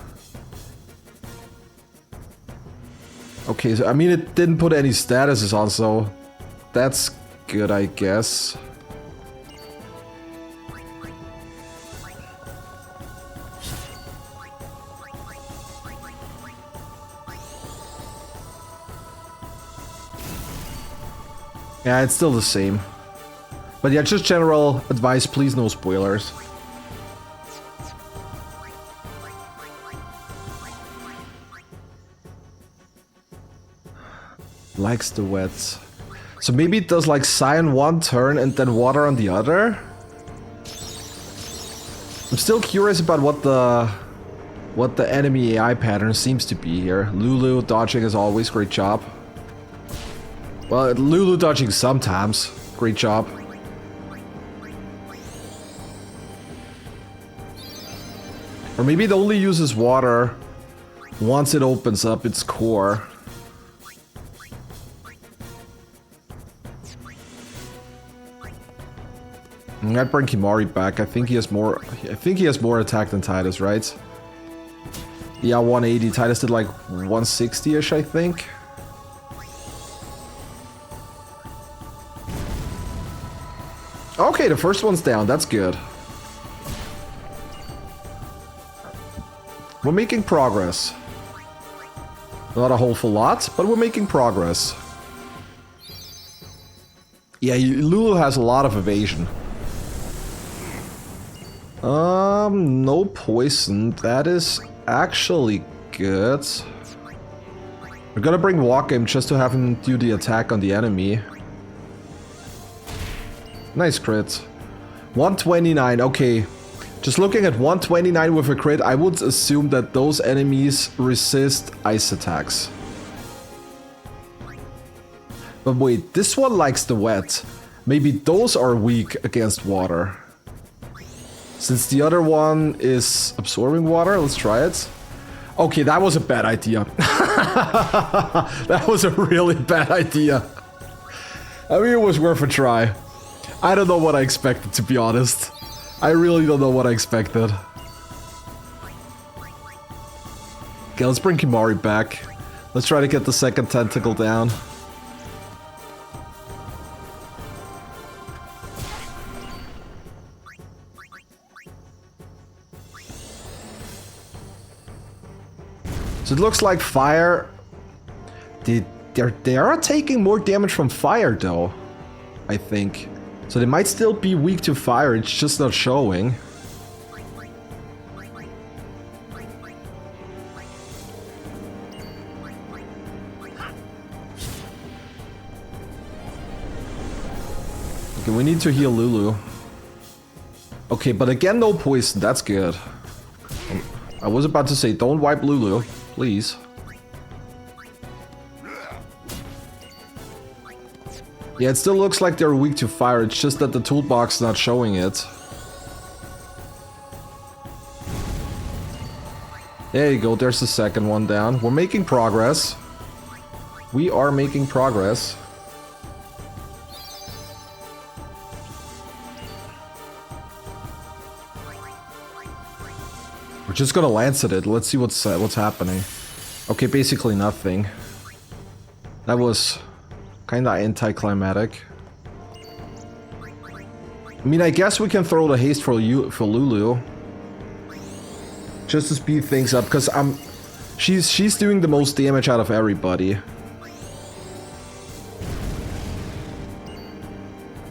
Okay, so I mean it didn't put any statuses on, so that's good, I guess. Yeah, it's still the same. But yeah, just general advice, please no spoilers. Likes the wet. So maybe it does like Psy on one turn and then water on the other? I'm still curious about what the enemy AI pattern seems to be here. Lulu dodging as always, great job. Well, Lulu dodging sometimes, great job. Or maybe it only uses water once it opens up its core. I'd bring Kimari back. I think he has more. I think he has more attack than Titus, right? Yeah, 180. Titus did like 160-ish, I think. Okay, the first one's down. That's good. We're making progress. Not a whole lot, but we're making progress. Yeah, Lulu has a lot of evasion. No poison. That is actually good. We're gonna bring Walk Game just to have him do the attack on the enemy. Nice crit. 129, okay. Just looking at 129 with a crit, I would assume that those enemies resist ice attacks. But wait, this one likes the wet. Maybe those are weak against water. Since the other one is absorbing water, let's try it. Okay, that was a bad idea. That was a really bad idea. I mean, it was worth a try. I don't know what I expected, to be honest. I really don't know what I expected. Okay, let's bring Kimari back. Let's try to get the second tentacle down. So it looks like fire... They are taking more damage from fire though, I think. So they might still be weak to fire, it's just not showing. Okay, we need to heal Lulu. Okay, but again no poison, that's good. I was about to say, don't wipe Lulu, please. Yeah, it still looks like they're weak to fire, it's just that the toolbox is not showing it. There you go, there's the second one down. We're making progress. We are making progress. We're just gonna lance at it, let's see what's happening. Okay, basically nothing. That was... kinda anticlimactic. I mean, I guess we can throw the haste for Lulu. Just to speed things up, because she's doing the most damage out of everybody.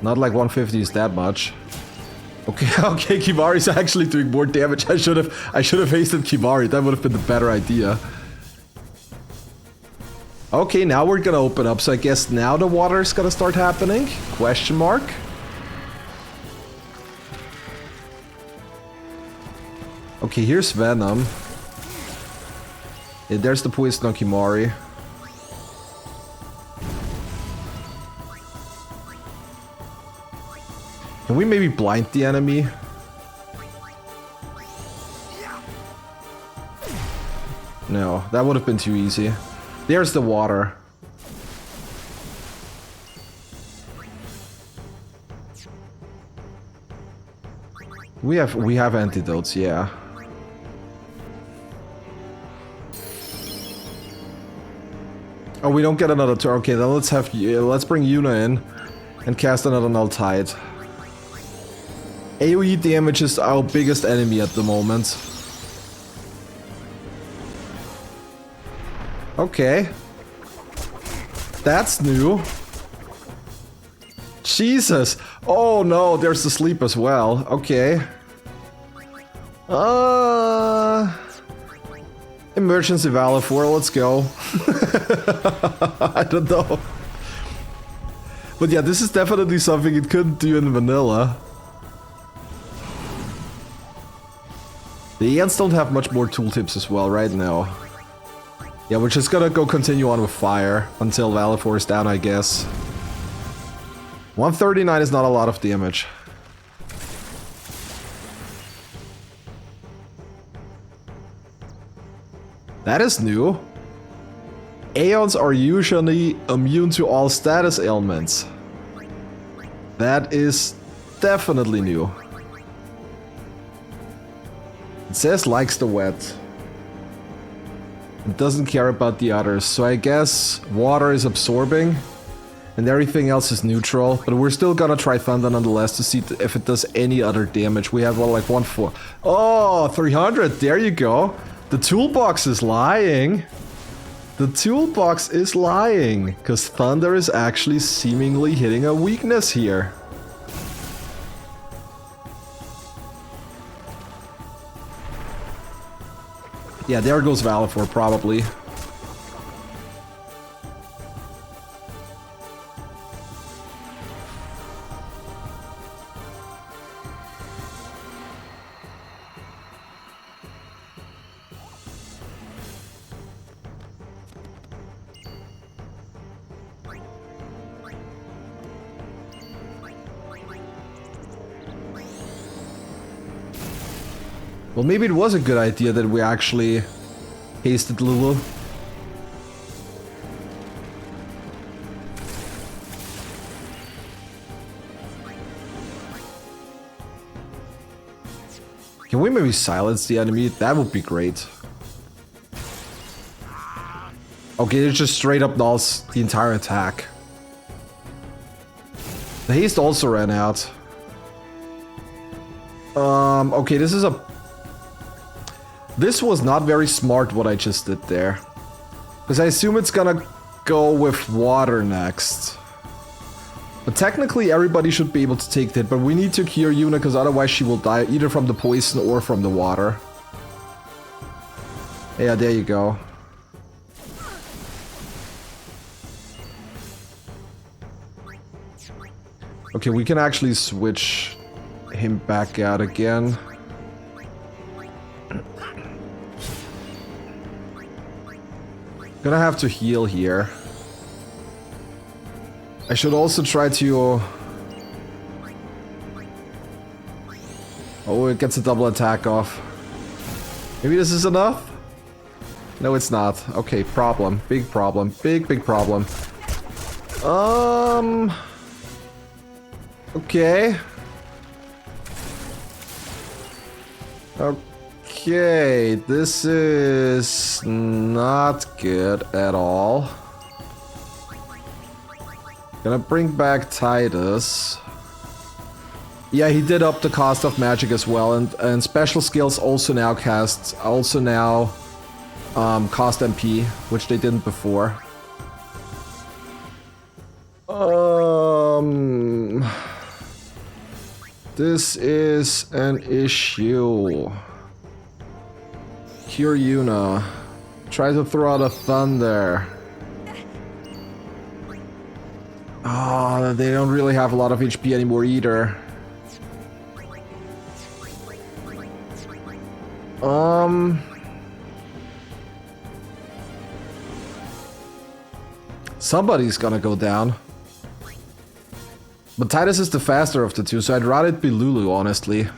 Not like 150 is that much. Okay, okay, Kimari's actually doing more damage. I should have hasted Kimari, that would have been the better idea. Okay, now we're gonna open up, so I guess now the water is gonna start happening? Question mark? Okay, here's Venom. Yeah, there's the poison on Kimari. Can we maybe blind the enemy? No, that would have been too easy. There's the water. We have antidotes, yeah. Oh, we don't get another turn. Okay, then let's bring Yuna in and cast another Null Tide. AoE damage is our biggest enemy at the moment. Okay. That's new. Jesus. Oh no, there's the sleep as well. Okay. Emergency Valor 4, let's go. I don't know. But yeah, this is definitely something it couldn't do in vanilla. The Aeons don't have much more tooltips as well right now. Yeah, we're just gonna go continue on with fire until Valor 4 is down, I guess. 139 is not a lot of damage. That is new. Aeons are usually immune to all status ailments. That is definitely new. It says likes the wet. It doesn't care about the others, so I guess water is absorbing and everything else is neutral, but we're still gonna try Thunder nonetheless to see if it does any other damage. We have well, like 1-4. Oh, 300, there you go. The toolbox is lying. The toolbox is lying, because Thunder is actually seemingly hitting a weakness here. Yeah, there goes Valifor, probably. Well, maybe it was a good idea that we actually hasted Lulu. Can we maybe silence the enemy? That would be great. Okay, it just straight up nulls the entire attack. The haste also ran out. Okay, this is a... This was not very smart what I just did there. Because I assume it's gonna go with water next. But technically everybody should be able to take that, but we need to cure Yuna because otherwise she will die either from the poison or from the water. Yeah, there you go. Okay, we can actually switch him back out again. Gonna have to heal here. I should also try to... Oh, it gets a double attack off. Maybe this is enough? No, it's not. Okay, problem. Big problem. Big problem. Okay. Okay, this is not good at all. Gonna bring back Titus. Yeah, he did up the cost of magic as well, and special skills also now cost MP, which they didn't before. This is an issue. Cure Yuna. Try to throw out a thunder. Oh, they don't really have a lot of HP anymore either. Somebody's gonna go down. But Titus is the faster of the two, so I'd rather it be Lulu, honestly.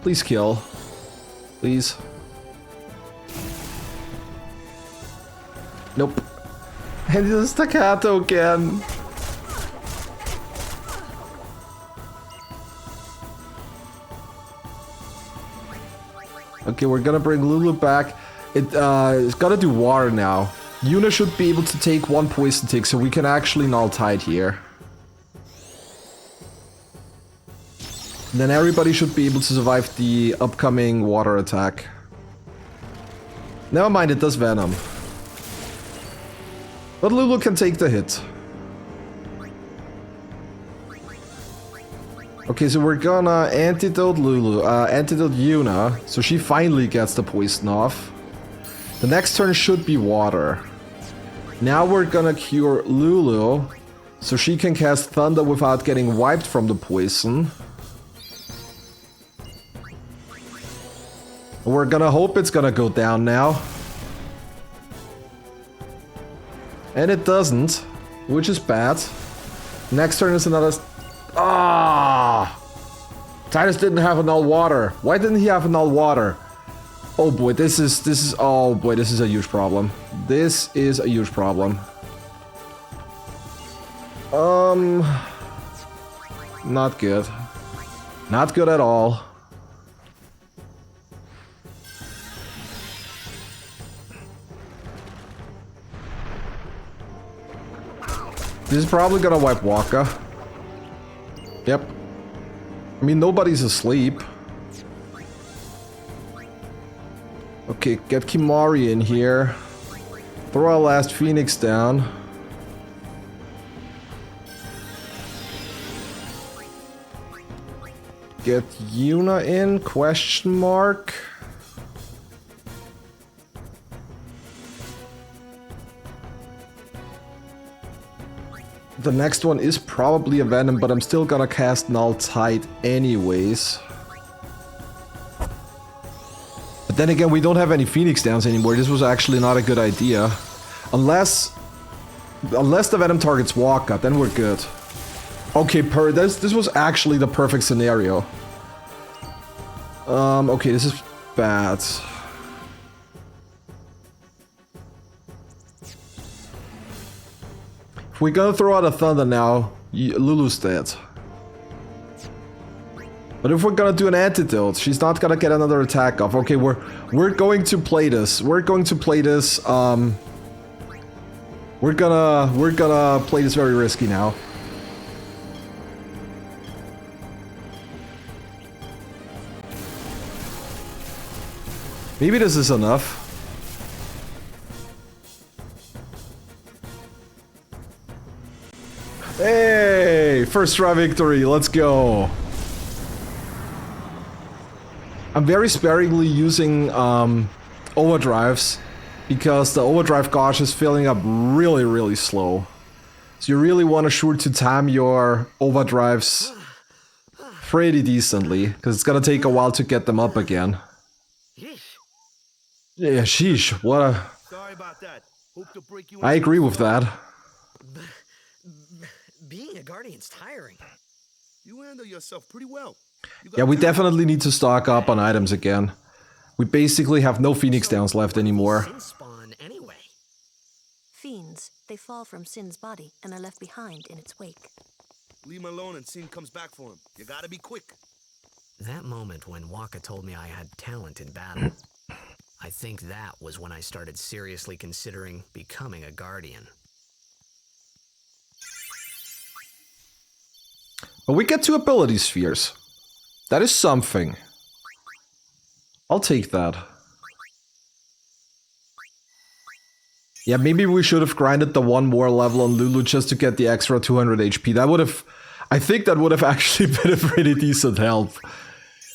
Please kill. Please. Nope. And the staccato again. Okay, we're gonna bring Lulu back. It's gotta do water now. Yuna should be able to take one poison tick, so we can actually null Tide here. And then everybody should be able to survive the upcoming water attack. Never mind, it does Venom. But Lulu can take the hit. Okay, so we're gonna antidote Lulu, antidote Yuna, so she finally gets the poison off. The next turn should be water. Now we're gonna cure Lulu, so she can cast Thunder without getting wiped from the poison. We're gonna hope it's gonna go down now. And it doesn't, which is bad. Next turn is another... Ah! Titus didn't have enough water. Why didn't he have enough water? Oh boy, this is a huge problem. This is a huge problem. Not good. Not good at all. This is probably gonna wipe Waka. Yep. I mean, nobody's asleep. Okay, get Kimari in here. Throw our last Phoenix down. Get Yuna in? Question mark. The next one is probably a Venom, but I'm still gonna cast Null Tide anyways. But then again, we don't have any Phoenix Downs anymore. This was actually not a good idea. Unless the Venom targets Waka, then we're good. Okay, this was actually the perfect scenario. Okay, this is bad. If we're gonna throw out a Thunder now, Lulu's dead. But if we're gonna do an antidote, she's not gonna get another attack off. Okay, we're going to play this. We're going to play this. We're gonna play this very risky now. Maybe this is enough. Hey, first try victory. Let's go. I'm very sparingly using overdrives because the overdrive gauge is filling up really, really slow. So you really want to sure to time your overdrives pretty decently because it's gonna take a while to get them up again. Yeah, sheesh. What a... Sorry about that. Hope to break you I agree with that. Being a guardian's tiring. You handle yourself pretty well. Yeah, we definitely need to stock up on items again. We basically have no Phoenix Downs left anymore. Sinspawn anyway. Fiends, they fall from Sin's body and are left behind in its wake. Leave him alone and Sin comes back for him. You gotta be quick. That moment when Waka told me I had talent in battle, I think that was when I started seriously considering becoming a guardian. But we get 2 ability spheres. That is something. I'll take that. Yeah, maybe we should have grinded the 1 more level on Lulu just to get the extra 200 HP. That would have... I think that would have actually been a pretty decent help.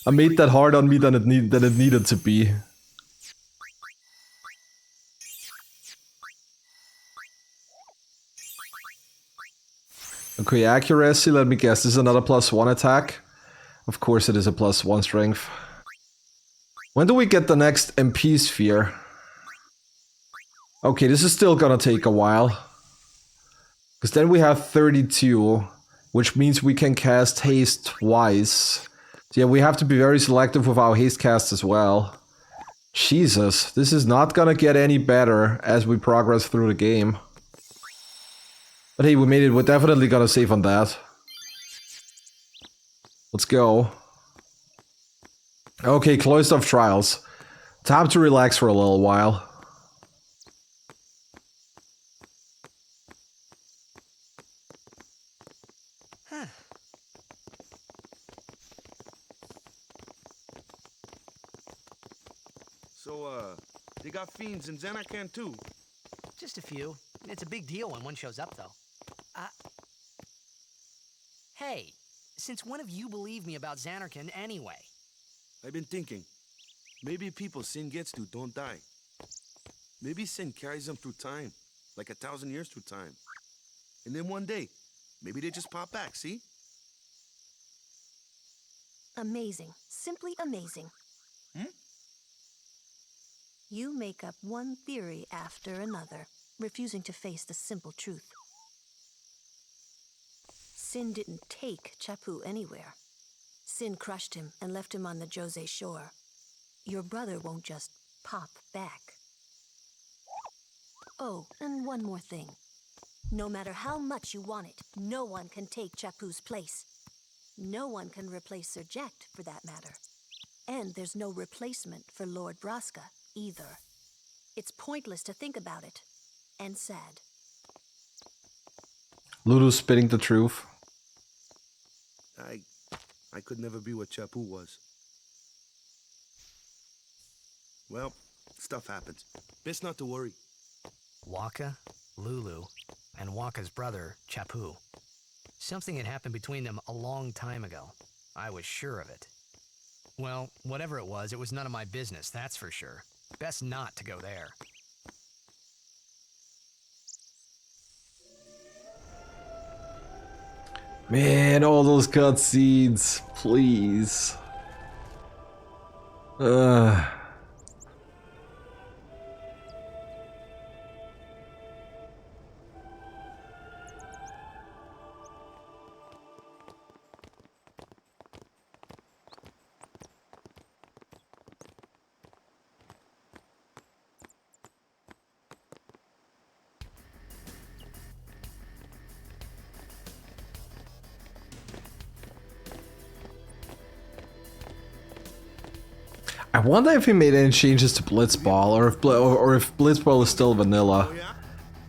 I made that hard on me than it needed to be. Okay, accuracy, let me guess, this is another +1 attack? Of course it is a +1 strength. When do we get the next MP sphere? Okay, this is still gonna take a while. Because then we have 32, which means we can cast haste twice. So yeah, we have to be very selective with our haste cast as well. Jesus, this is not gonna get any better as we progress through the game. But hey, we made it. We're definitely gonna save on that. Let's go. Okay, Cloister of Trials. Time to relax for a little while. So, they got fiends in Xanacan too. Just a few. It's a big deal when one shows up, though. Hey, Since when have you believed me about Xanarkin anyway? I've been thinking. Maybe people Sin gets to don't die. Maybe Sin carries them through time. Like 1,000 years through time. And then one day, maybe they just pop back, see? Amazing. Simply amazing. You make up one theory after another, refusing to face the simple truth. Sin didn't take Chapu anywhere. Sin crushed him and left him on the Jose shore. Your brother won't just pop back. Oh, and one more thing. No matter how much you want it, no one can take Chapu's place. No one can replace Sir Jekt, for that matter. And there's no replacement for Lord Braska, either. It's pointless to think about it. And sad. Lulu's spitting the truth. I could never be what Chapu was. Well, stuff happens. Best not to worry. Waka, Lulu, and Waka's brother, Chapu. Something had happened between them a long time ago. I was sure of it. Well, whatever it was none of my business, that's for sure. Best not to go there. Man, all those cutscenes, please. I wonder if he made any changes to Blitzball, or if Blitzball is still vanilla.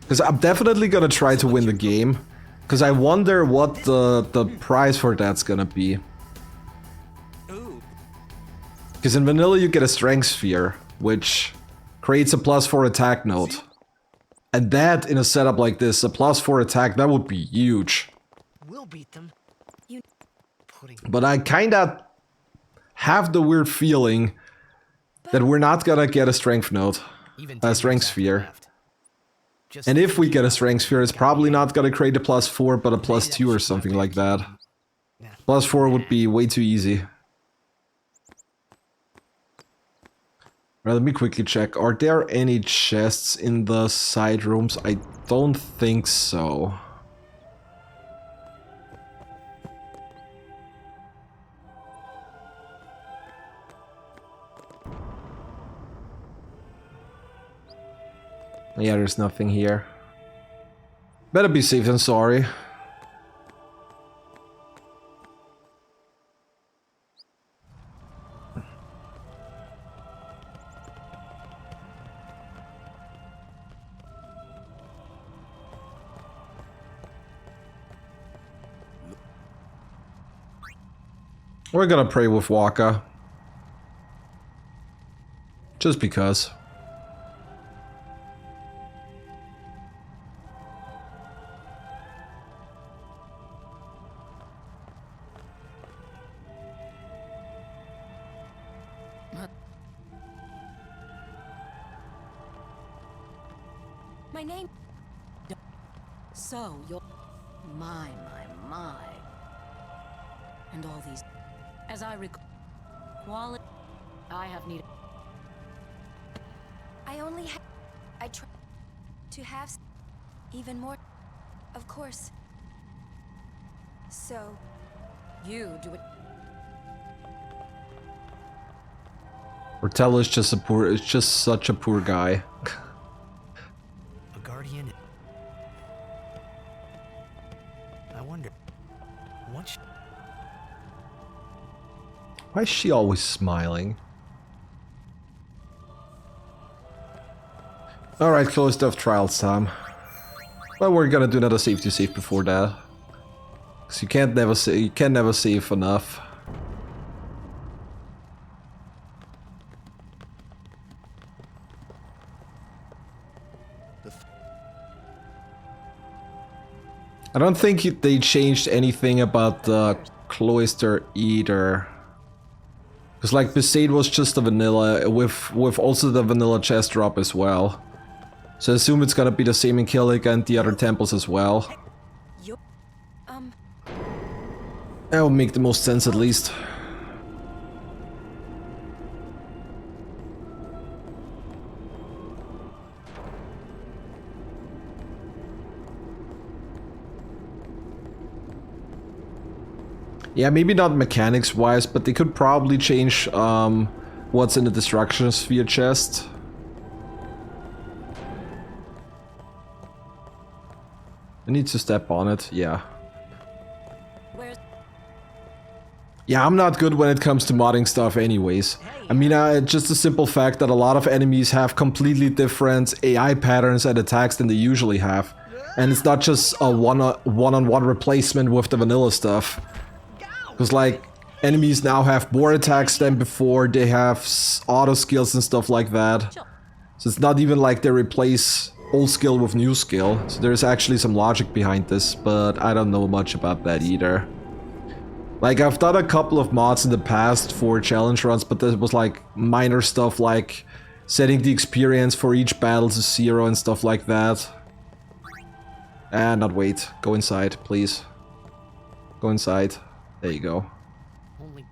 Because I'm definitely gonna try to win the game. Because I wonder what the prize for that's gonna be. Because in vanilla you get a strength sphere, which creates a +4 attack node. And that, in a setup like this, a +4 attack, that would be huge. We'll beat them. But I kinda have the weird feeling that we're not gonna get a strength node, a strength sphere. And if we get a strength sphere, it's probably not gonna create a +4, but a +2 or something like that. +4 would be way too easy. Right, let me quickly check. Are there any chests in the side rooms? I don't think so. Yeah, there's nothing here. Better be safe than sorry. We're gonna pray with Waka. Just because. My name... So, you're... My. And all these... As I recall... Quality... I have needed... I only I try to have even more. Of course. So... You do it... Ortella is just a poor... is just such a poor guy. A guardian? I wonder... What... Why is she always smiling? Alright, closed off trials time. Well, we're gonna do another safety save before that. Cause you can never save enough. I don't think they changed anything about the cloister either. Because like Besaid was just a vanilla with also the vanilla chest drop as well. So I assume it's gonna be the same in Kilika and the other temples as well. You're... That would make the most sense at least. Yeah, maybe not mechanics wise, but they could probably change what's in the destruction sphere chest. I need to step on it, yeah. Where's... Yeah, I'm not good when it comes to modding stuff anyways. I mean, just the simple fact that a lot of enemies have completely different AI patterns and attacks than they usually have. And it's not just a one-on-one replacement with the vanilla stuff. Because like, enemies now have more attacks than before, they have auto skills and stuff like that. So it's not even like they replace old skill with new skill. So there's actually some logic behind this, but I don't know much about that either. Like, I've done a couple of mods in the past for challenge runs, but that was like minor stuff like setting the experience for each battle to 0 and stuff like that. And not wait, go inside, please. Go inside. There you go. Only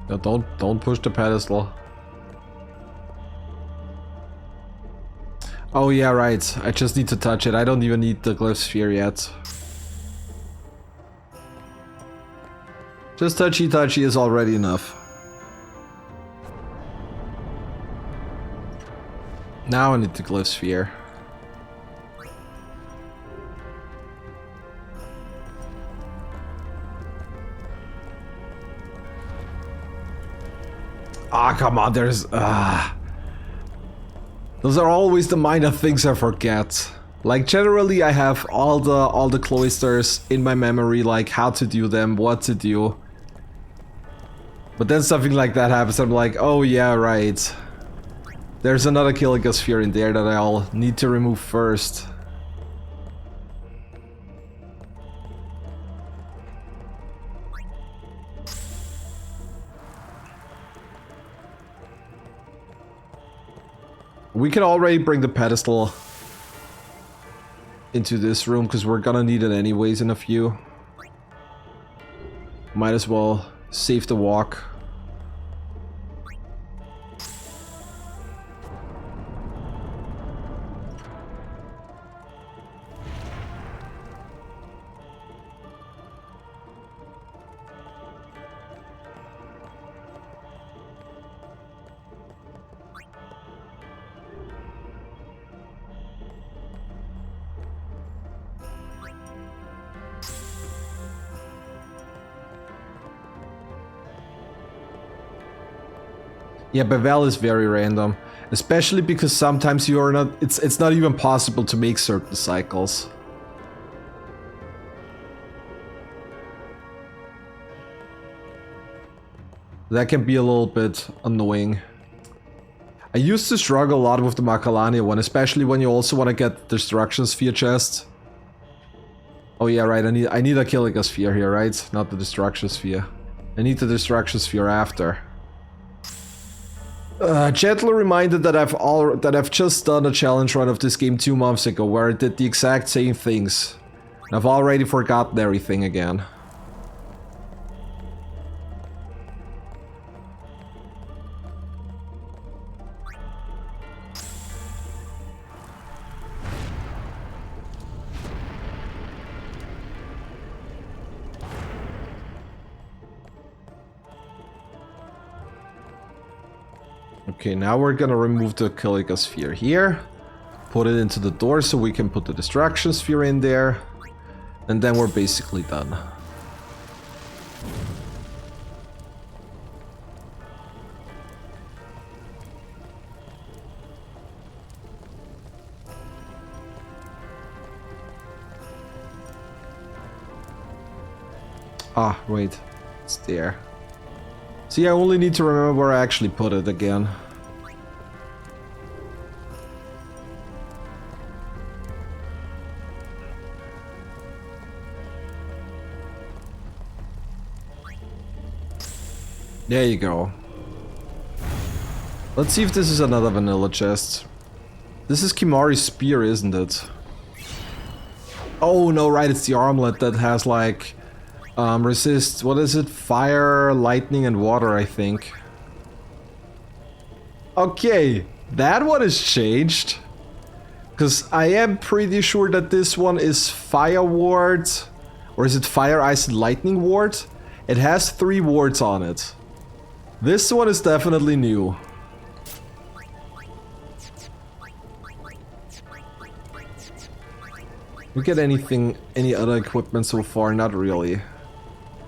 No, don't push the pedestal. Oh yeah, right. I just need to touch it. I don't even need the glyph sphere yet. Just touchy is already enough. Now I need the glyph sphere. Ah, come on, there's... Those are always the minor things I forget. Like, generally I have all the cloisters in my memory, like how to do them, what to do. But then something like that happens, I'm like, oh yeah, right. There's another Kilika sphere in there that I'll need to remove first. We can already bring the pedestal into this room because we're gonna need it anyways in a few. Might as well save the walk. Yeah, Bevel is very random, especially because sometimes you are not. It's not even possible to make certain cycles. That can be a little bit annoying. I used to struggle a lot with the Makalania one, especially when you also want to get the Destruction Sphere chest. Oh yeah, right. I need a Kilika Sphere here, right? Not the Destruction Sphere. I need the Destruction Sphere after. Gently reminded that I've just done a challenge run of this game 2 months ago where I did the exact same things. I've already forgotten everything again. Okay, now we're gonna remove the Kilika sphere here. Put it into the door so we can put the distraction sphere in there. And then we're basically done. Ah, wait. It's there. See, I only need to remember where I actually put it again. There you go. Let's see if this is another vanilla chest. This is Kimari's spear, isn't it? Oh no, right, it's the armlet that has like resist, what is it? Fire, lightning and water, I think. Okay, that one is changed. Because I am pretty sure that this one is fire ward. Or is it fire, ice and lightning ward? It has 3 wards on it. This one is definitely new. We get anything, any other equipment so far? Not really.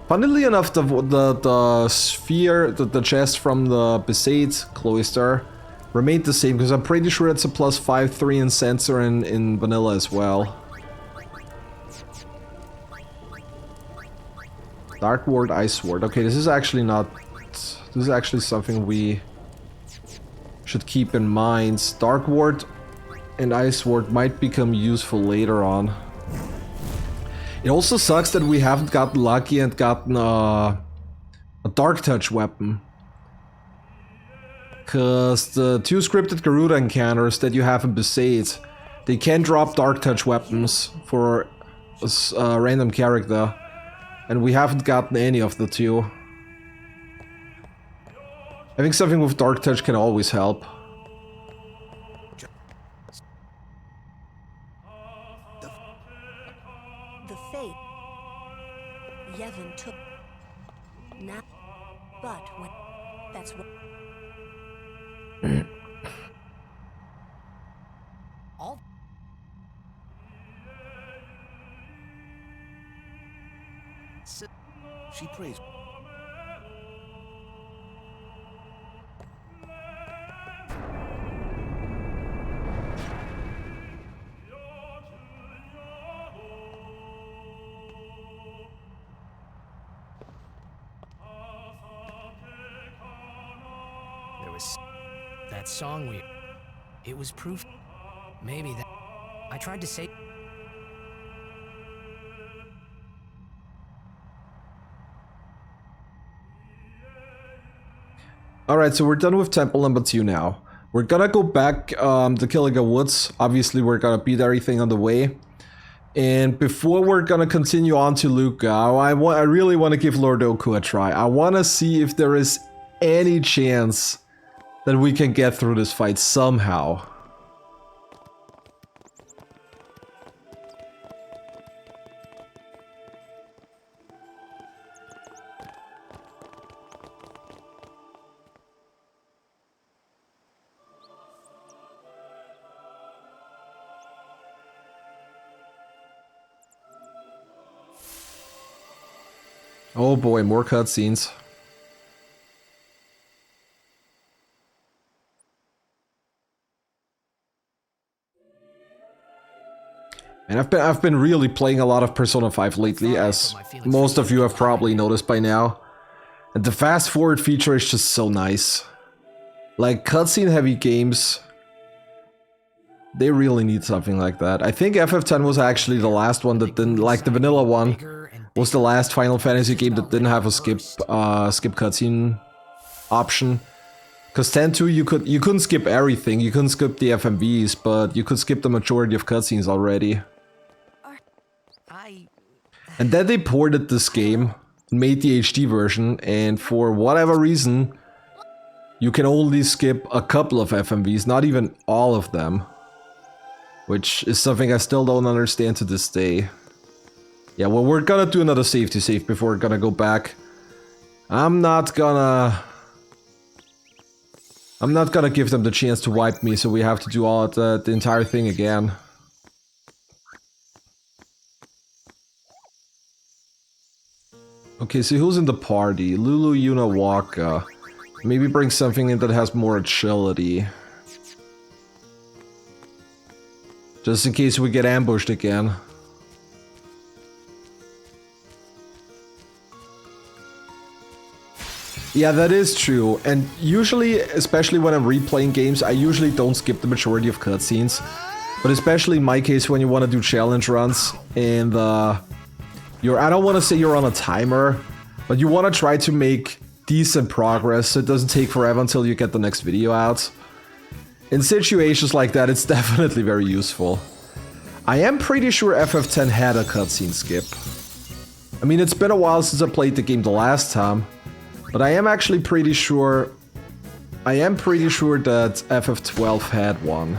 Funnily enough, the sphere, the chest from the Besaid cloister remained the same, because I'm pretty sure it's a +5/3 in sensor in vanilla as well. Dark ward, ice ward. Okay, this is actually not... This is actually something we should keep in mind. Dark ward and ice ward might become useful later on. It also sucks that we haven't gotten lucky and gotten a dark touch weapon. Cause the 2 scripted Garuda encounters that you have in Besaid, they can drop dark touch weapons for a random character. And we haven't gotten any of the 2. I think something with dark touch can always help. The fate Yevon took. Now, but when that's what. All She prays. there was that song we. It was proof. Maybe that. I tried to say. Alright, so we're done with temple number 2 now. We're gonna go back to Kilika Woods. Obviously, we're gonna beat everything on the way. And before we're gonna continue on to Luca, I really want to give Lord Ochu a try. I want to see if there is any chance that we can get through this fight somehow. Oh boy, more cutscenes. And I've been really playing a lot of Persona 5 lately, as most of you have probably noticed by now. And the fast forward feature is just so nice. Like cutscene heavy games, they really need something like that. I think FF10 was actually the last one that didn't, like the vanilla one, was the last Final Fantasy game that didn't have a skip cutscene option. Because 10-2 you couldn't skip everything. You couldn't skip the FMVs, but you could skip the majority of cutscenes already. I... And then they ported this game, made the HD version, and for whatever reason, you can only skip a couple of FMVs, not even all of them. Which is something I still don't understand to this day. Yeah, well, we're gonna do another safety save before we're gonna go back. I'm not gonna give them the chance to wipe me, so we have to do all the entire thing again. Okay, so who's in the party? Lulu, Yuna, Waka. Maybe bring something in that has more agility. Just in case we get ambushed again. Yeah, that is true. And usually, especially when I'm replaying games, I usually don't skip the majority of cutscenes. But especially in my case, when you want to do challenge runs and I don't want to say you're on a timer, but you want to try to make decent progress so it doesn't take forever until you get the next video out. In situations like that, it's definitely very useful. I am pretty sure FF10 had a cutscene skip. I mean, it's been a while since I played the game the last time, but I am actually pretty sure... I am pretty sure that FF12 had one.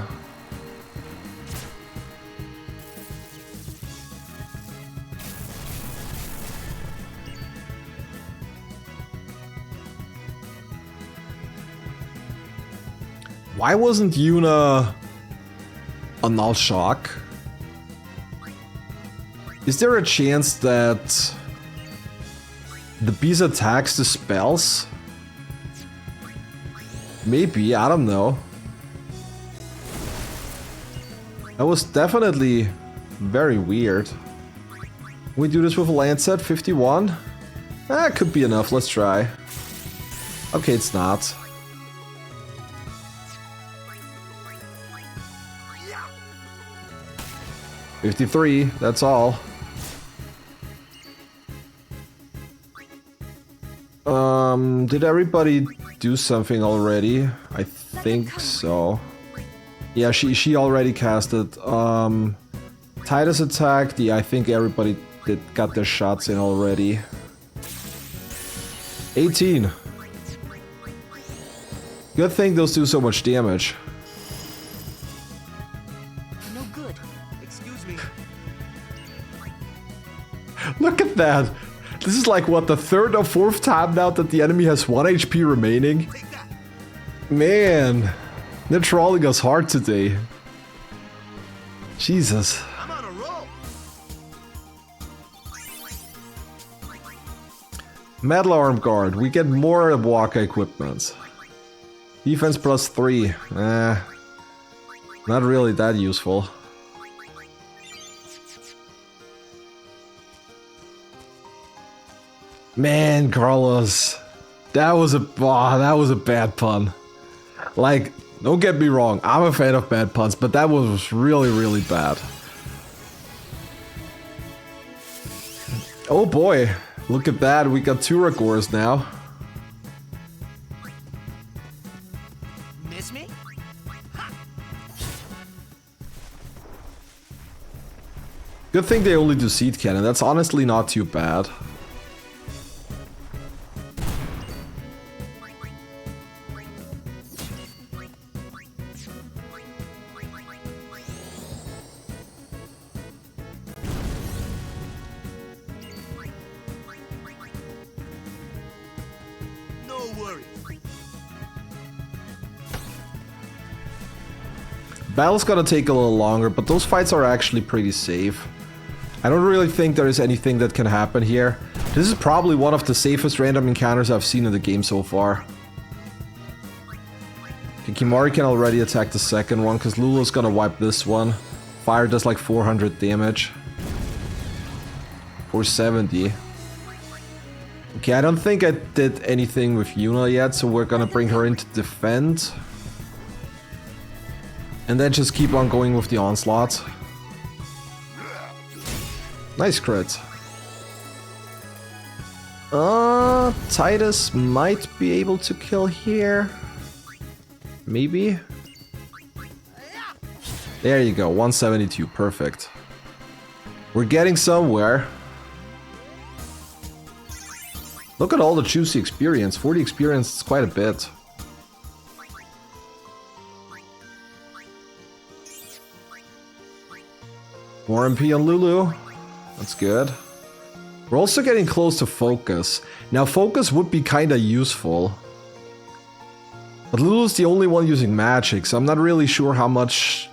Why wasn't Yuna a null shock? Is there a chance that the beast attacks the spells? Maybe, I don't know. That was definitely very weird. Can we do this with a Lancet? 51? Ah, could be enough, let's try. Okay, it's not. $53, that's all. Did everybody do something already? I think so. Yeah, she already casted. Titus attacked. Yeah, I think everybody got their shots in already. 18. Good thing those do so much damage. No good. Excuse me. Look at that! This is like, what, the third or fourth time now that the enemy has 1 HP remaining? Man, they're trolling us hard today. Jesus. I'm on a roll. Metal Arm Guard, we get more Waka equipment. Defense +3, not really that useful. Man, Carlos, that was a bad pun. Like, don't get me wrong, I'm a fan of bad puns, but that was really, really bad. Oh boy, look at that, we got 2 Ragors now. Miss me? Good thing they only do seed cannon, that's honestly not too bad. Battle's gonna take a little longer, but those fights are actually pretty safe. I don't really think there is anything that can happen here. This is probably one of the safest random encounters I've seen in the game so far. Kimari can already attack the second one, because Lulu's gonna wipe this one. Fire does like 400 damage. 470. Okay, I don't think I did anything with Yuna yet, so we're gonna bring her in to defend. And then just keep on going with the onslaught. Nice crit. Titus might be able to kill here. maybe? There you go, 172, perfect. We're getting somewhere. Look at all the juicy experience. 40 experience is quite a bit. More MP on Lulu. That's good. We're also getting close to focus. Now focus would be kinda useful. But Lulu's the only one using magic, so I'm not really sure how much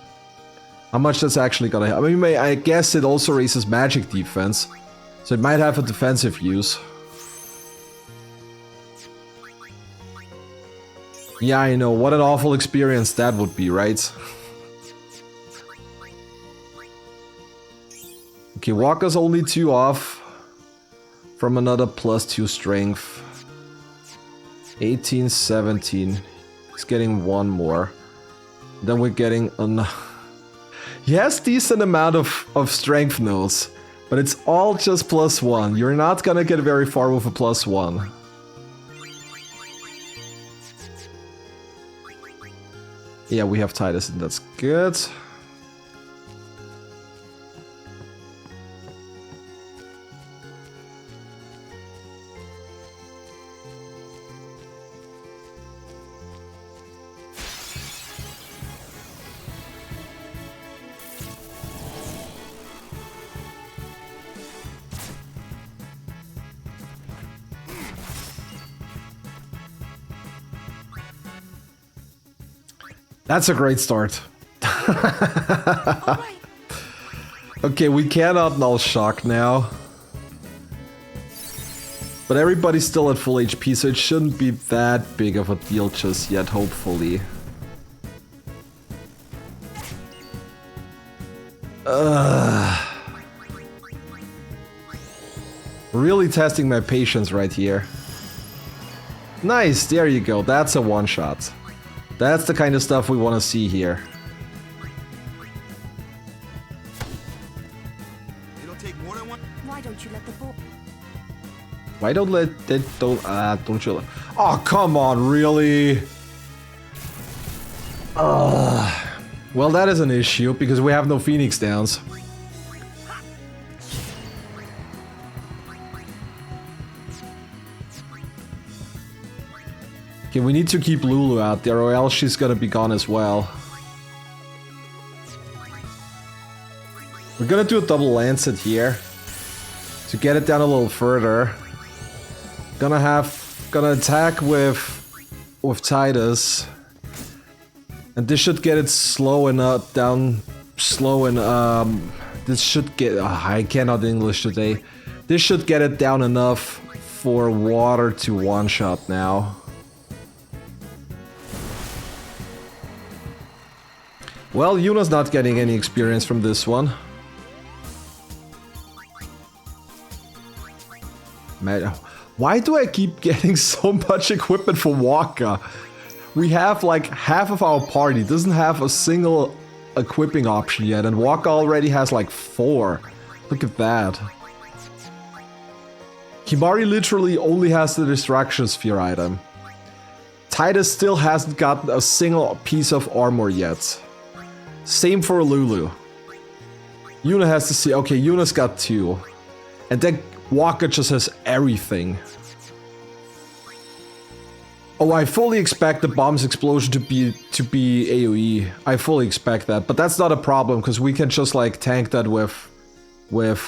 that's actually gonna help. I mean, I guess it also raises magic defense. So it might have a defensive use. Yeah, I know. What an awful experience that would be, right? Okay, Walker's only 2 off from another +2 strength. 18, 17. He's getting 1 more. Then we're getting he has decent amount of strength nodes, but it's all just +1. You're not gonna get very far with a +1. Yeah, we have Titus, and that's good. That's a great start. Okay, we cannot null shock now. But everybody's still at full HP, so it shouldn't be that big of a deal just yet, hopefully. Really testing my patience right here. Nice, there you go, that's a one-shot. That's the kind of stuff we want to see here. It'll take more than one. Why don't you let the ball... Why don't don't you let... Oh, come on, really? Well, that is an issue, because we have no Phoenix Downs. Okay, we need to keep Lulu out there, or else she's gonna be gone as well. We're gonna do a double Lancet here to get it down a little further. Gonna attack with Titus, and this should get it slow enough down. This should get. I cannot English today. This should get it down enough for water to one-shot now. Well, Yuna's not getting any experience from this one. Man, why do I keep getting so much equipment for Waka? We have like half of our party doesn't have a single equipping option yet, and Waka already has like 4. Look at that. Kimari literally only has the Distraction Sphere item. Titus still hasn't gotten a single piece of armor yet. Same for Lulu. Yuna has to see. Okay, Yuna's got 2. And then Waka just has everything. Oh, I fully expect the bomb's explosion to be AoE. I fully expect that. But that's not a problem, because we can just like tank that with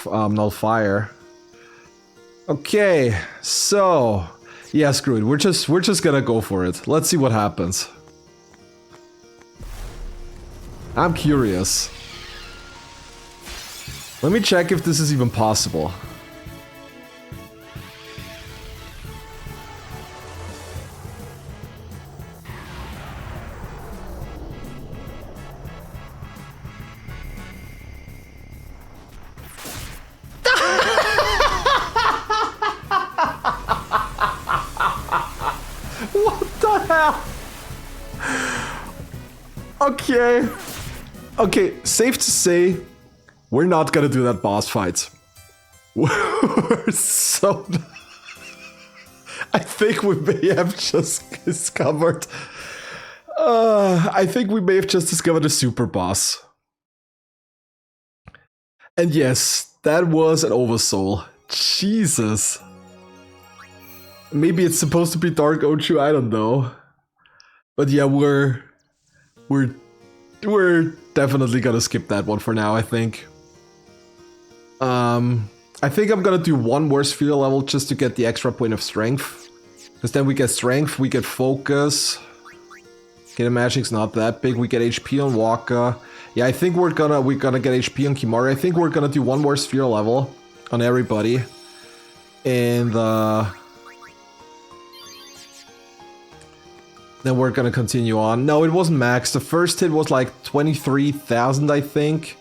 Null Fire. Okay, so yeah, screw it. We're just gonna go for it. Let's see what happens. I'm curious. Let me check if this is even possible. What the hell? Okay. Okay, safe to say, we're not gonna do that boss fight. We're so... I think we may have just discovered... I think we may have just discovered a super boss. And yes, that was an oversoul. Jesus. Maybe it's supposed to be Dark Ochu, I don't know. But yeah, we're definitely gonna skip that one for now, I think. I think I'm gonna do one more sphere level just to get the extra point of strength. Because then we get strength, we get focus. Okay, the magic's not that big. We get HP on Waka. Yeah, I think we're gonna get HP on Kimari. I think we're gonna do one more sphere level on everybody. And then we're gonna continue on. No, it wasn't max. The first hit was like 23,000, I think.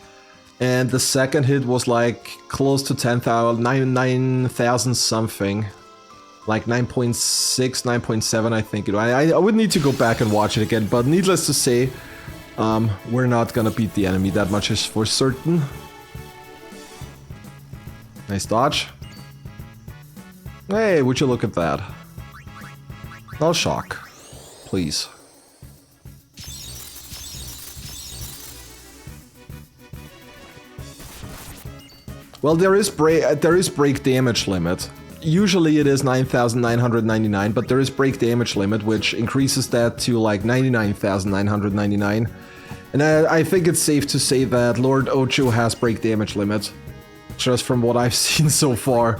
And the second hit was like close to 10,000, 9,000 something. Like 9.6, 9.7, I think. I would need to go back and watch it again, but needless to say, we're not gonna beat the enemy, that much is for certain. Nice dodge. Hey, would you look at that? No shock, please. Well, there is break damage limit. Usually it is 9,999, but there is break damage limit, which increases that to like 99,999. And I think it's safe to say that Lord Ochu has break damage limit, just from what I've seen so far.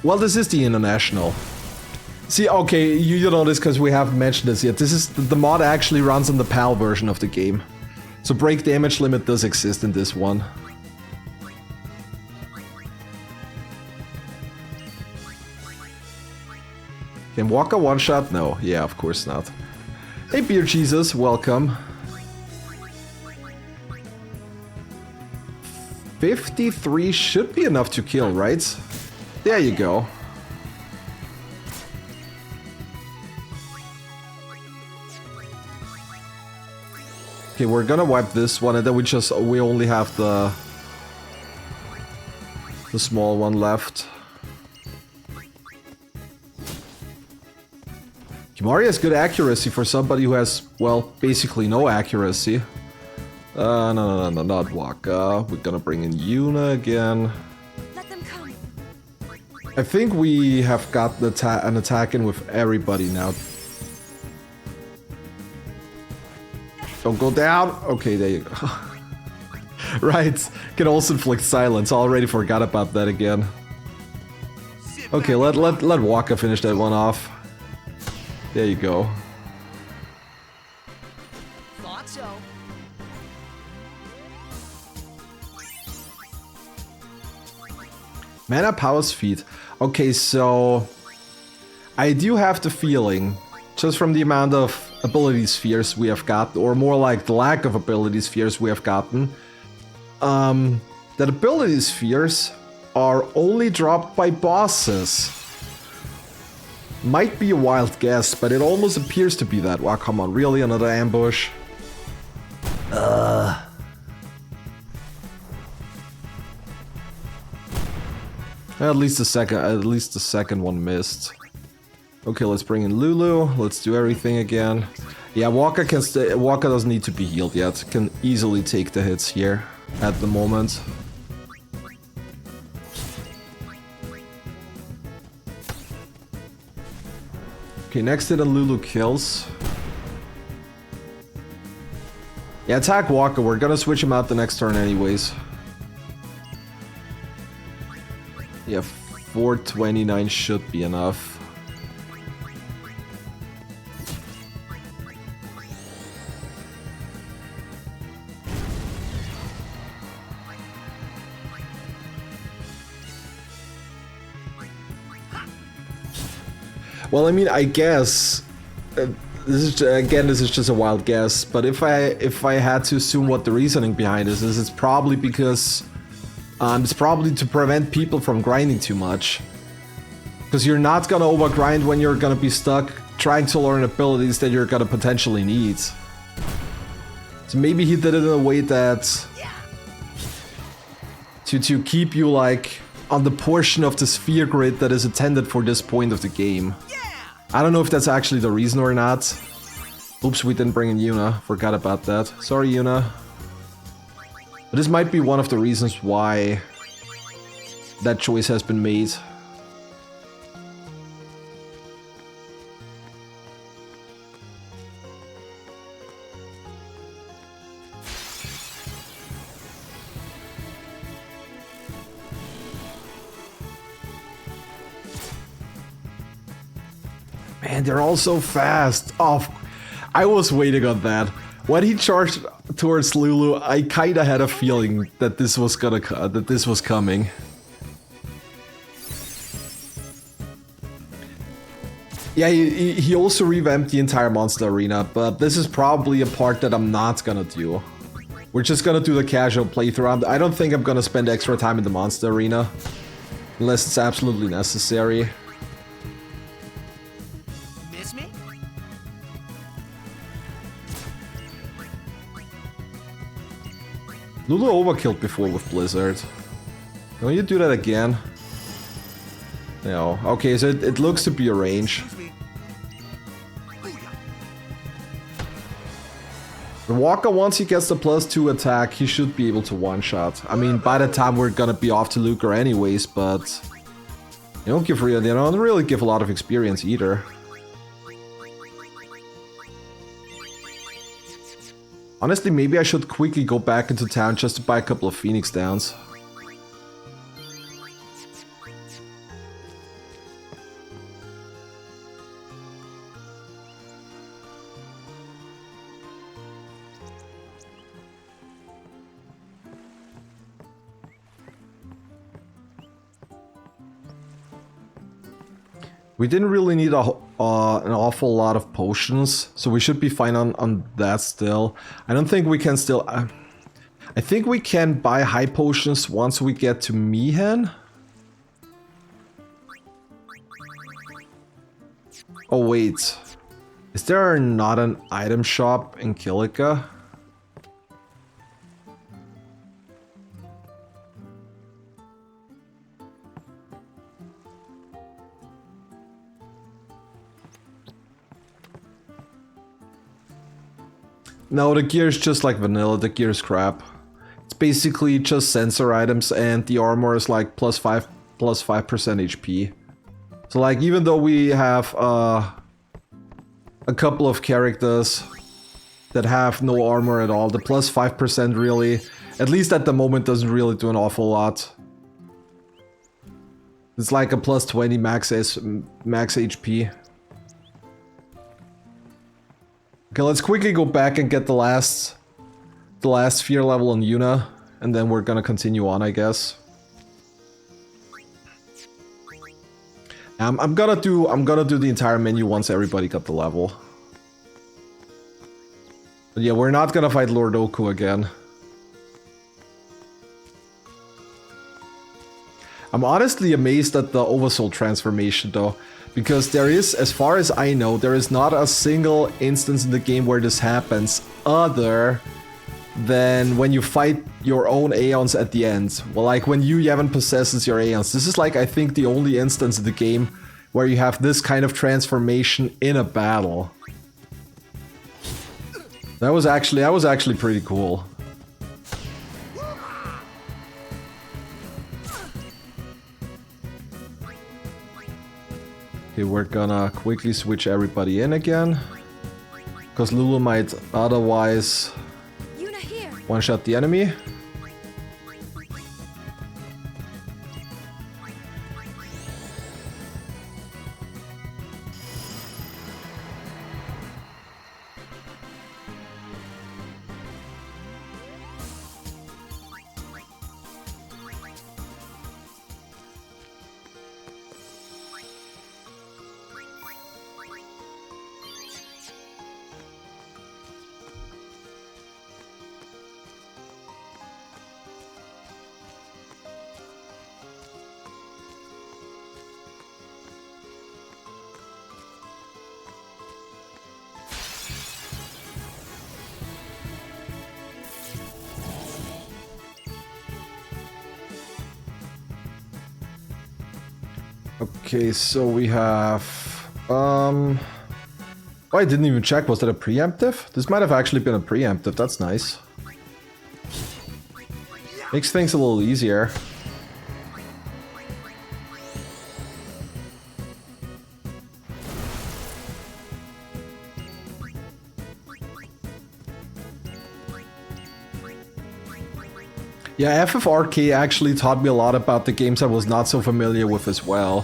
Well, this is the international. See, okay, you know this because we haven't mentioned this yet. This is the mod actually runs on the PAL version of the game. So break damage limit does exist in this one. Can Waka one-shot? No. Yeah, of course not. Hey, Beer Jesus, welcome. 53 should be enough to kill, right? There you go. Okay, we're gonna wipe this one, and then we only have the small one left. Kimari has good accuracy for somebody who has, well, basically no accuracy. No, not Waka. We're gonna bring in Yuna again. Let them come. I think we have got an attack in with everybody now. Don't go down. Okay, there you go. Right. Can also inflict silence. I already forgot about that again. Okay, let Waka finish that one off. There you go. Thought so. Mana Power Speed. Okay, so I do have the feeling, just from the amount of ability spheres we have got, or more like the lack of ability spheres we have gotten, that ability spheres are only dropped by bosses. Might be a wild guess, but it almost appears to be that. Wow, come on, really? Another ambush? At least the second one missed. Okay, let's bring in Lulu. Let's do everything again. Yeah, Waka doesn't need to be healed yet. Can easily take the hits here at the moment. Okay, next hit and Lulu kills. Yeah, attack Waka. We're gonna switch him out the next turn anyways. Yeah, 429 should be enough. Well, I mean, I guess this is just a wild guess, but if I had to assume what the reasoning behind this is, it's probably because it's probably to prevent people from grinding too much. Because you're not gonna overgrind when you're gonna be stuck trying to learn abilities that you're gonna potentially need. So maybe he did it in a way that to keep you like on the portion of the sphere grid that is intended for this point of the game. I don't know if that's actually the reason or not. Oops, we didn't bring in Yuna. Forgot about that. Sorry, Yuna. But this might be one of the reasons why that choice has been made. Man, they're all so fast. Oh, I was waiting on that. When he charged towards Lulu, I kinda had a feeling that this was coming. Yeah, he also revamped the entire monster arena, but this is probably a part that I'm not gonna do. We're just gonna do the casual playthrough. I don't think I'm gonna spend extra time in the monster arena, unless it's absolutely necessary. Miss me? Lulu overkilled before with Blizzard. Can you do that again? No. Okay, so it looks to be a range. The Walker, once he gets the +2 attack, he should be able to one-shot. I mean, by the time we're gonna be off to Luker anyways, but they don't really give a lot of experience either. Honestly, maybe I should quickly go back into town just to buy a couple of Phoenix Downs. We didn't really need an awful lot of potions, so we should be fine on that still. I don't think we can still... I think we can buy high potions once we get to Mihen. Oh wait, is there not an item shop in Kilika? No, the gear is just like vanilla, the gear is crap. It's basically just sensor items and the armor is like plus 5% HP. So like even though we have a couple of characters that have no armor at all, the plus 5% really, at least at the moment, doesn't really do an awful lot. It's like a plus 20 max HP. Okay, let's quickly go back and get the last fear level on Yuna, and then we're gonna continue on, I guess. I'm gonna do the entire menu once everybody got the level. But yeah, we're not gonna fight Lord Ochu again. I'm honestly amazed at the Oversoul transformation though. Because there is, as far as I know, there is not a single instance in the game where this happens other than when you fight your own Aeons at the end. Well, like when Yevon possesses your Aeons. This is like, I think, the only instance in the game where you have this kind of transformation in a battle. That was actually pretty cool. Okay, we're gonna quickly switch everybody in again. Because Lulu might otherwise one-shot the enemy. Okay, so we have Oh, I didn't even check. Was that a preemptive? This might have actually been a preemptive. That's nice. Makes things a little easier. Yeah, FFRK actually taught me a lot about the games I was not so familiar with as well.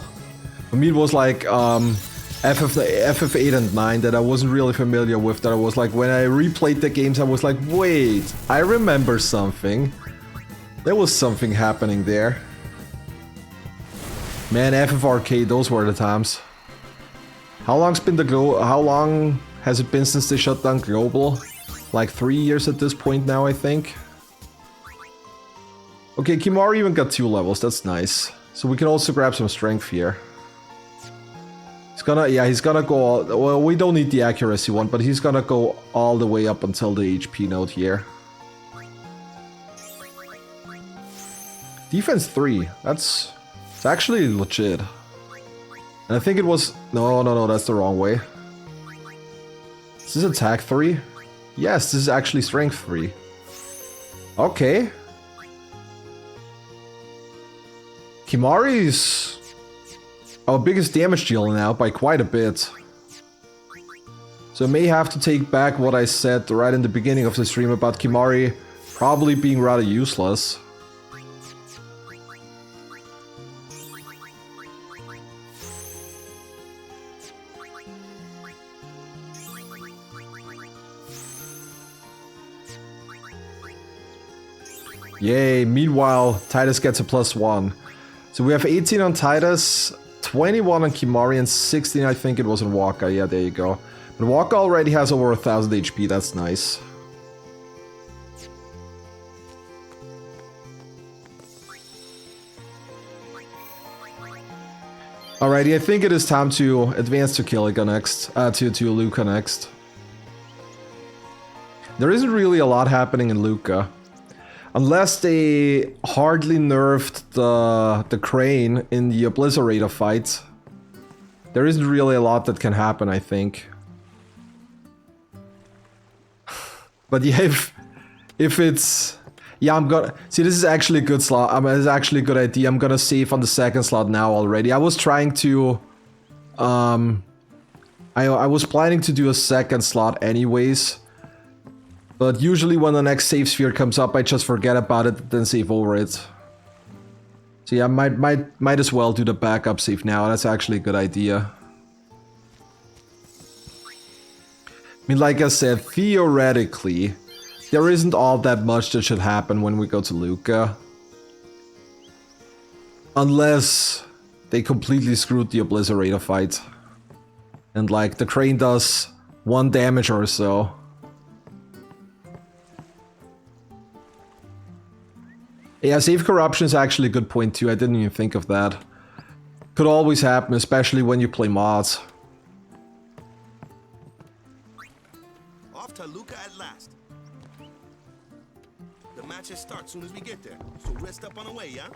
For me, it was like FF8 and 9 that I wasn't really familiar with. That I was like, when I replayed the games, I was like, wait, I remember something. There was something happening there. Man, FFRK, those were the times. How long has it been since they shut down Global? Like 3 years at this point now, I think. Okay, Kimari even got 2 levels, that's nice. So we can also grab some strength here. He's gonna go all, well, we don't need the accuracy one, but he's gonna go all the way up until the HP node here. Defense 3, it's actually legit. And I think it was, no, that's the wrong way. Is this attack 3? Yes, this is actually strength 3. Okay. Kimari's our biggest damage dealer now by quite a bit. So I may have to take back what I said right in the beginning of the stream about Kimari probably being rather useless. Yay, meanwhile, Titus gets a +1. So we have 18 on Titus, 21 on Kimari, and 16 I think it was on Waka. Yeah, there you go. But Waka already has over 1000 HP, that's nice. Alrighty, I think it is time to advance to Kilika next, to Luca next. There isn't really a lot happening in Luca. Unless they hardly nerfed the crane in the Obliterator fight, there isn't really a lot that can happen, I think. But yeah, if it's... Yeah, I'm gonna... See, this is actually a good slot. This is actually a good idea. I'm gonna save on the second slot now already. I was trying to... I was planning to do a second slot anyways. But usually when the next save sphere comes up, I just forget about it, then save over it. So yeah, might as well do the backup save now. That's actually a good idea. I mean, like I said, theoretically, there isn't all that much that should happen when we go to Luca. Unless they completely screwed the Obliterator fight. And like, the crane does 1 damage or so. Yeah, save corruption is actually a good point too. I didn't even think of that. Could always happen, especially when you play mods. Off to Luca at last. The matches start soon as we get there, so rest up on the way, yeah?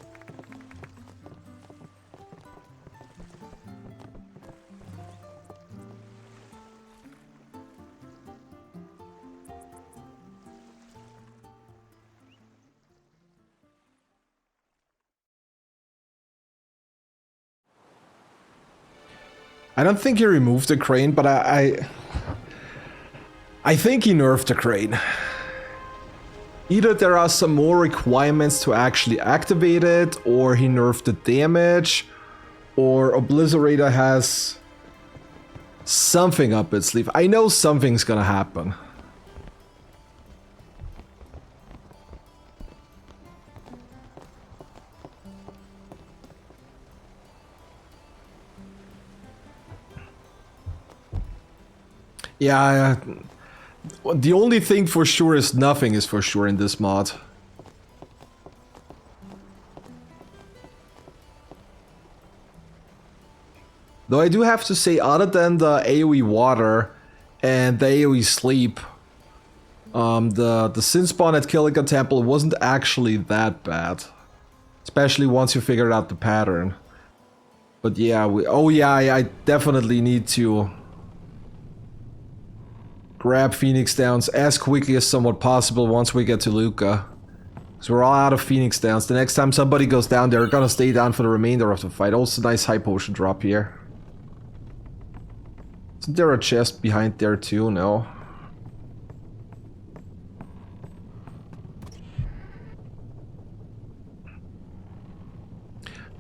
I don't think he removed the crane, but I think he nerfed the crane. Either there are some more requirements to actually activate it, or he nerfed the damage, or Obliterator has something up its sleeve. I know something's gonna happen. Yeah, the only thing for sure is nothing is for sure in this mod. Though I do have to say, other than the AoE water and the AoE sleep, the Sinspawn at Kilika Temple wasn't actually that bad. Especially once you figured out the pattern. But yeah, oh yeah, I definitely need to grab Phoenix Downs as quickly as somewhat possible once we get to Luca. Because we're all out of Phoenix Downs. The next time somebody goes down, they're gonna stay down for the remainder of the fight. Also, nice high potion drop here. Isn't there a chest behind there too? No.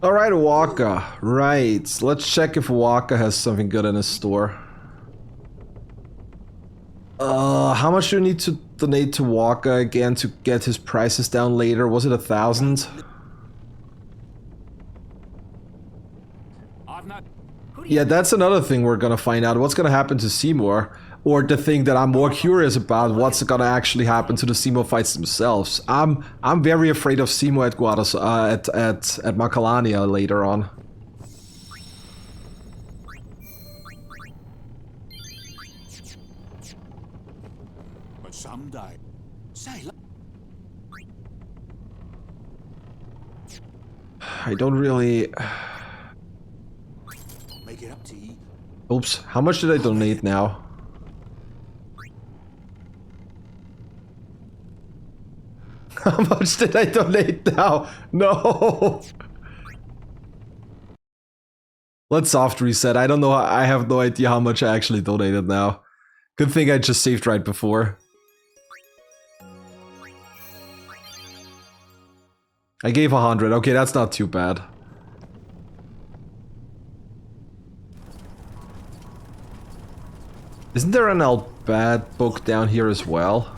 Alright, Waka. Right. Let's check if Waka has something good in his store. How much do you need to donate to Waka again to get his prices down later? Was it 1,000? Yeah, that's another thing we're gonna find out. What's gonna happen to Seymour? Or the thing that I'm more curious about, what's gonna actually happen to the Seymour fights themselves. I'm very afraid of Seymour at Guadas at Macalania later on. But some die. I don't really. Make it up to you. Oops, how much did I donate now? How much did I donate now? No! Let's soft reset. I don't know. I have no idea how much I actually donated now. Good thing I just saved right before. I gave 100. Okay, that's not too bad. Isn't there an Albad book down here as well?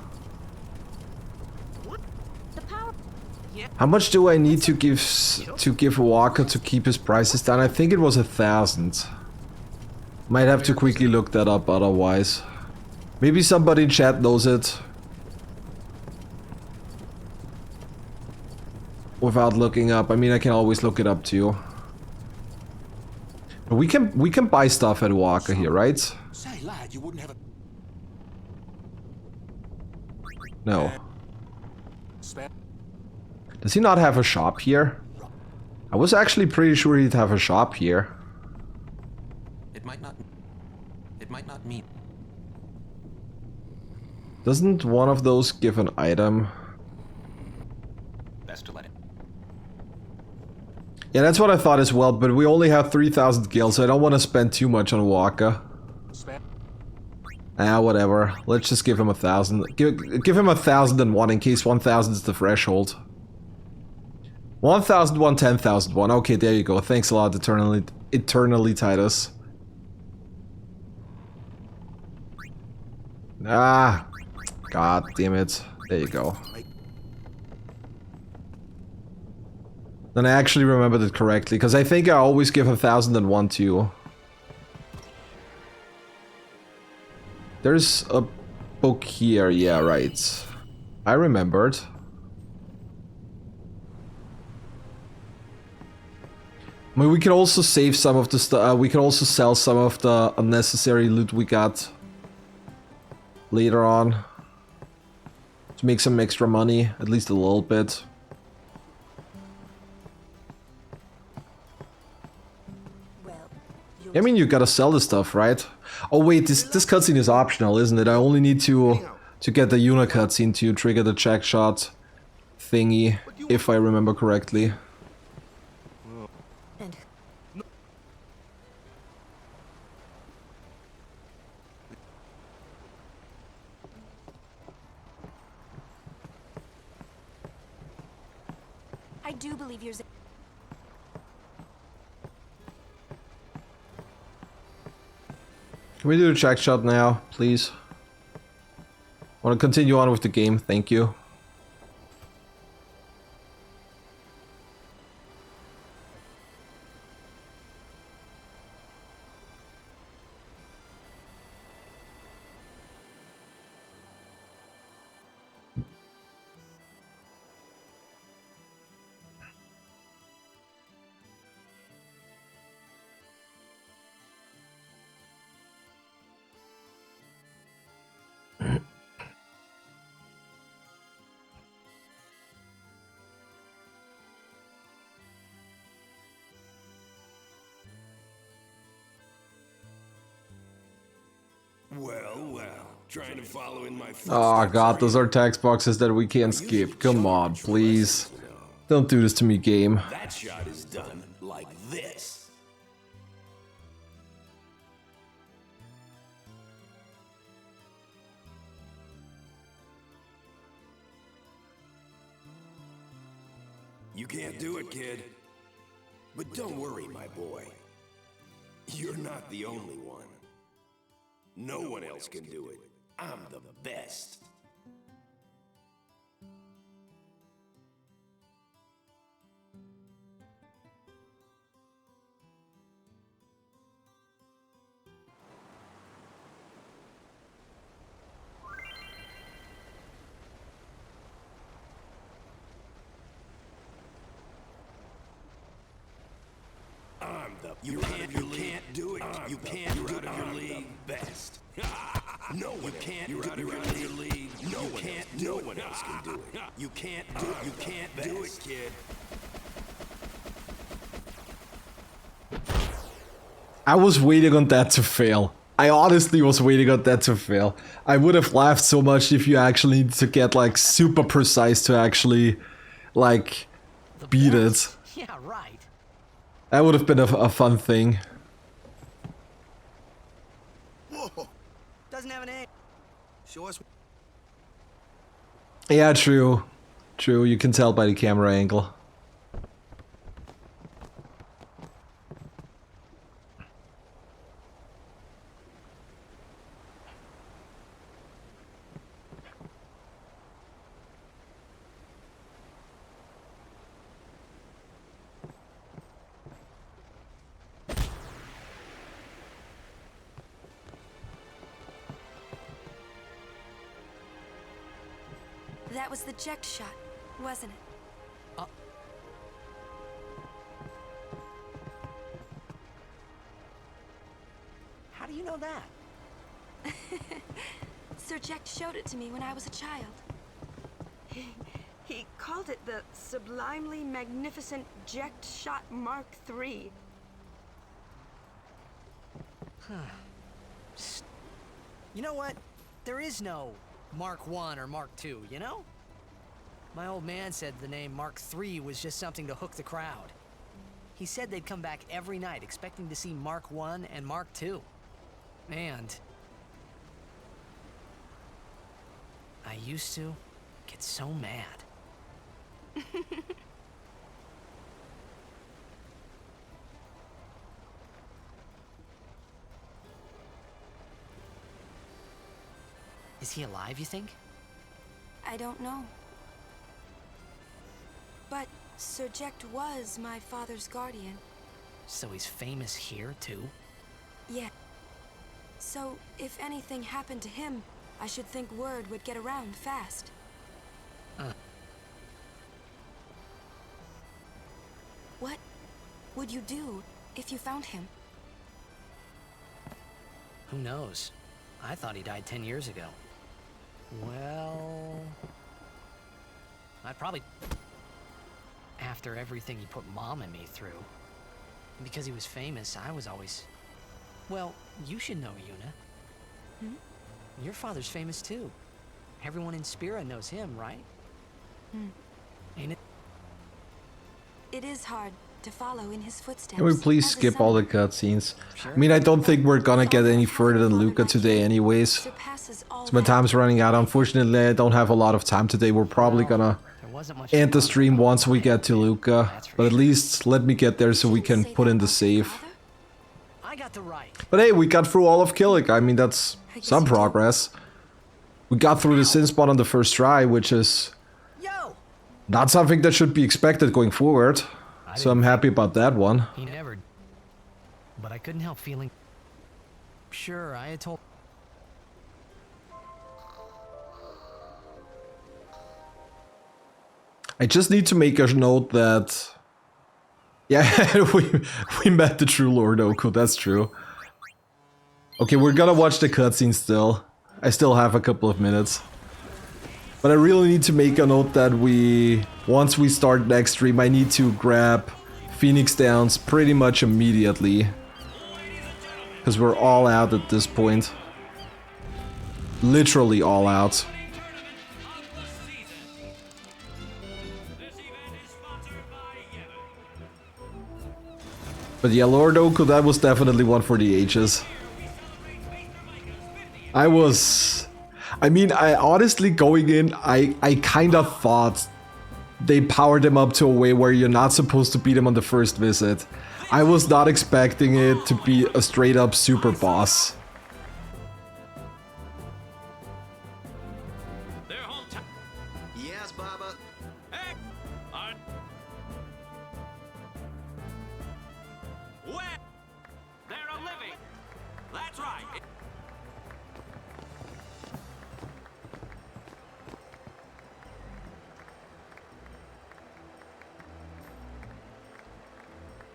How much do I need to give Waka to keep his prices down? I think it was 1,000. Might have to quickly look that up otherwise. Maybe somebody in chat knows it. Without looking up. I mean, I can always look it up too. We can buy stuff at Waka here, right? Say, lad, you wouldn't have a... No. Does he not have a shop here? I was actually pretty sure he'd have a shop here. It might not mean. Doesn't one of those give an item? Best to let it. Yeah, that's what I thought as well, but we only have 3,000 gil, so I don't want to spend too much on Waka. Ah, whatever. Let's just give him 1,000. Give him 1,001 in case 1,000 is the threshold. 1,001, 10,001. Okay, there you go. Thanks a lot, eternally Titus. Ah, god damn it. There you go. Then I actually remembered it correctly, because I think I always give 1,001 to you. There's a book here, yeah, right. I remembered. I mean, we can also save some of the stuff. We can also sell some of the unnecessary loot we got later on to make some extra money, at least a little bit. I mean, you gotta sell the stuff, right? Oh wait, this cutscene is optional, isn't it? I only need to get the Yuna cutscene to trigger the check shot thingy, if I remember correctly. I do believe you're... Can we do the check shot now, please? I want to continue on with the game, thank you. Well, trying to follow in my footsteps. Oh god, those are text boxes that we can't skip. Come on, please. Don't do this to me, game. That shot is done like this. You can't do it, kid. But don't worry, my boy. You're not the only one. No one else can do it. I'm the best. I'm the you can't do it. You can't do it. Your league best. No one can't. You're out of your league. No one can't. No one else can do it. You can't do it. You can't do it, kid. I was waiting on that to fail. I honestly was waiting on that to fail. I would have laughed so much if you actually need to get like super precise to actually like beat it. Yeah, right. That would have been a fun thing. Whoa! Doesn't have an A. Show us. Yeah, true. True, you can tell by the camera angle. That was the eject shot, wasn't it? How do you know that? Sir Jack showed it to me when I was a child. He called it the Sublimely Magnificent Eject Shot Mark III. You know what? There is no Mark I or Mark II, you know? My old man said the name Mark III was just something to hook the crowd. He said they'd come back every night expecting to see Mark I and Mark II. And I used to get so mad. Is he alive, you think? I don't know. But Sir Jack was my father's guardian. So he's famous here, too? Yeah. So, if anything happened to him, I should think word would get around fast. What would you do if you found him? Who knows? I thought he died 10 years ago. Well, I'd probably... After everything he put Mom and me through. And because he was famous, I was always... Well, you should know, Yuna. Your father's famous too. Everyone in Spira knows him, right? Ain't it? It is hard to follow in his footsteps. Can we please as a skip all the son. cutscenes? Sure. I mean, I don't think we're gonna get any further than Luca today anyways. Surpasses all So my that. time's running out. Unfortunately, I don't have a lot of time today. We're probably gonna There wasn't much end the to stream talk once we about. get to Luca. That's for But at sure. least let me get there so we can Say put that in the about your save. father? I got the right. But hey, we got through all of Kilika. I mean, that's I guess some you did. progress. We got through the Sinspawn on the first try, which is Yo! not something that should be expected going forward. So I'm happy about that one. He never... But I couldn't help feeling... Sure, I had told... I just need to make a note that... Yeah, we met the true Lord Ochu, that's true. Okay, we're gonna watch the cutscene still. I still have a couple of minutes. But I really need to make a note that once we start next stream, I need to grab Phoenix Downs pretty much immediately. Because we're all out at this point. Literally all out. But yeah, Lord Ochu, that was definitely one for the ages. I mean, I honestly going in, I kind of thought they powered him up to a way where you're not supposed to beat him on the first visit. I was not expecting it to be a straight up super boss. Yes, Baba. Hey! Where? They're a living. That's right.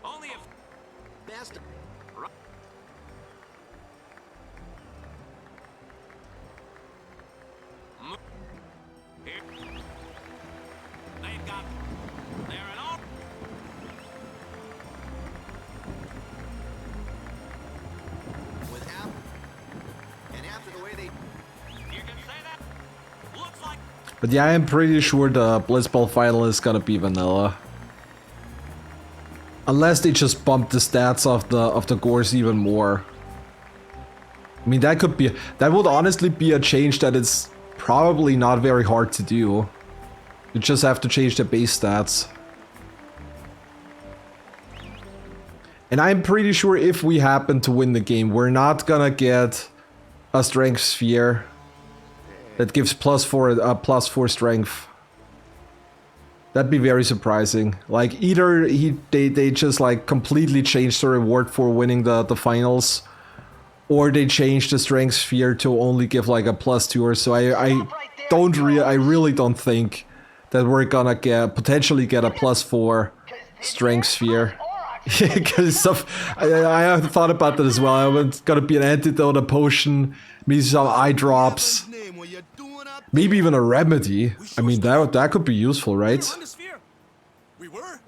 Only if Best. here. They've got. They're an all. Without. And after the way they. You can say that. Looks like. But yeah, I'm pretty sure the Blitzball final is gonna be vanilla. Unless they just bump the stats of the Gores even more. I mean, that would honestly be a change that is probably not very hard to do. You just have to change the base stats. And I'm pretty sure if we happen to win the game, we're not gonna get a strength sphere that gives +4 strength. That'd be very surprising. Like, either they just like completely changed the reward for winning the finals, or they changed the strength sphere to only give like a +2 or so. I really don't think that we're gonna potentially get a +4 strength sphere. Because I have thought about that as well. It's gonna be an antidote, a potion, maybe some eye drops. Maybe even a remedy. I mean, that could be useful, right? We were?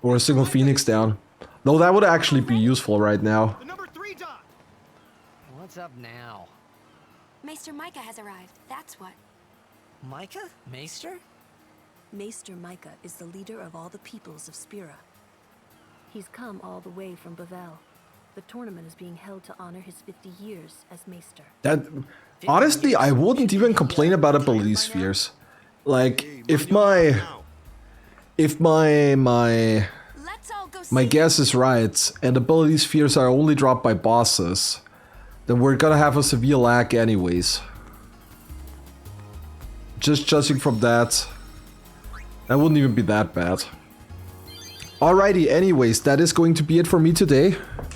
Or a single phoenix down. No, that would actually be useful right now. The number 3 dot. What's up now? Maester Micah has arrived, that's what. Micah? Maester? Maester Micah is the leader of all the peoples of Spira. He's come all the way from Bavel. The tournament is being held to honor his 50 years as Maester. That honestly, I wouldn't even complain about ability spheres. Like, if my Let's all go my see. guess is right, and ability spheres are only dropped by bosses, then we're gonna have a severe lag anyways. Just judging from that, that wouldn't even be that bad. Alrighty, anyways, that is going to be it for me today.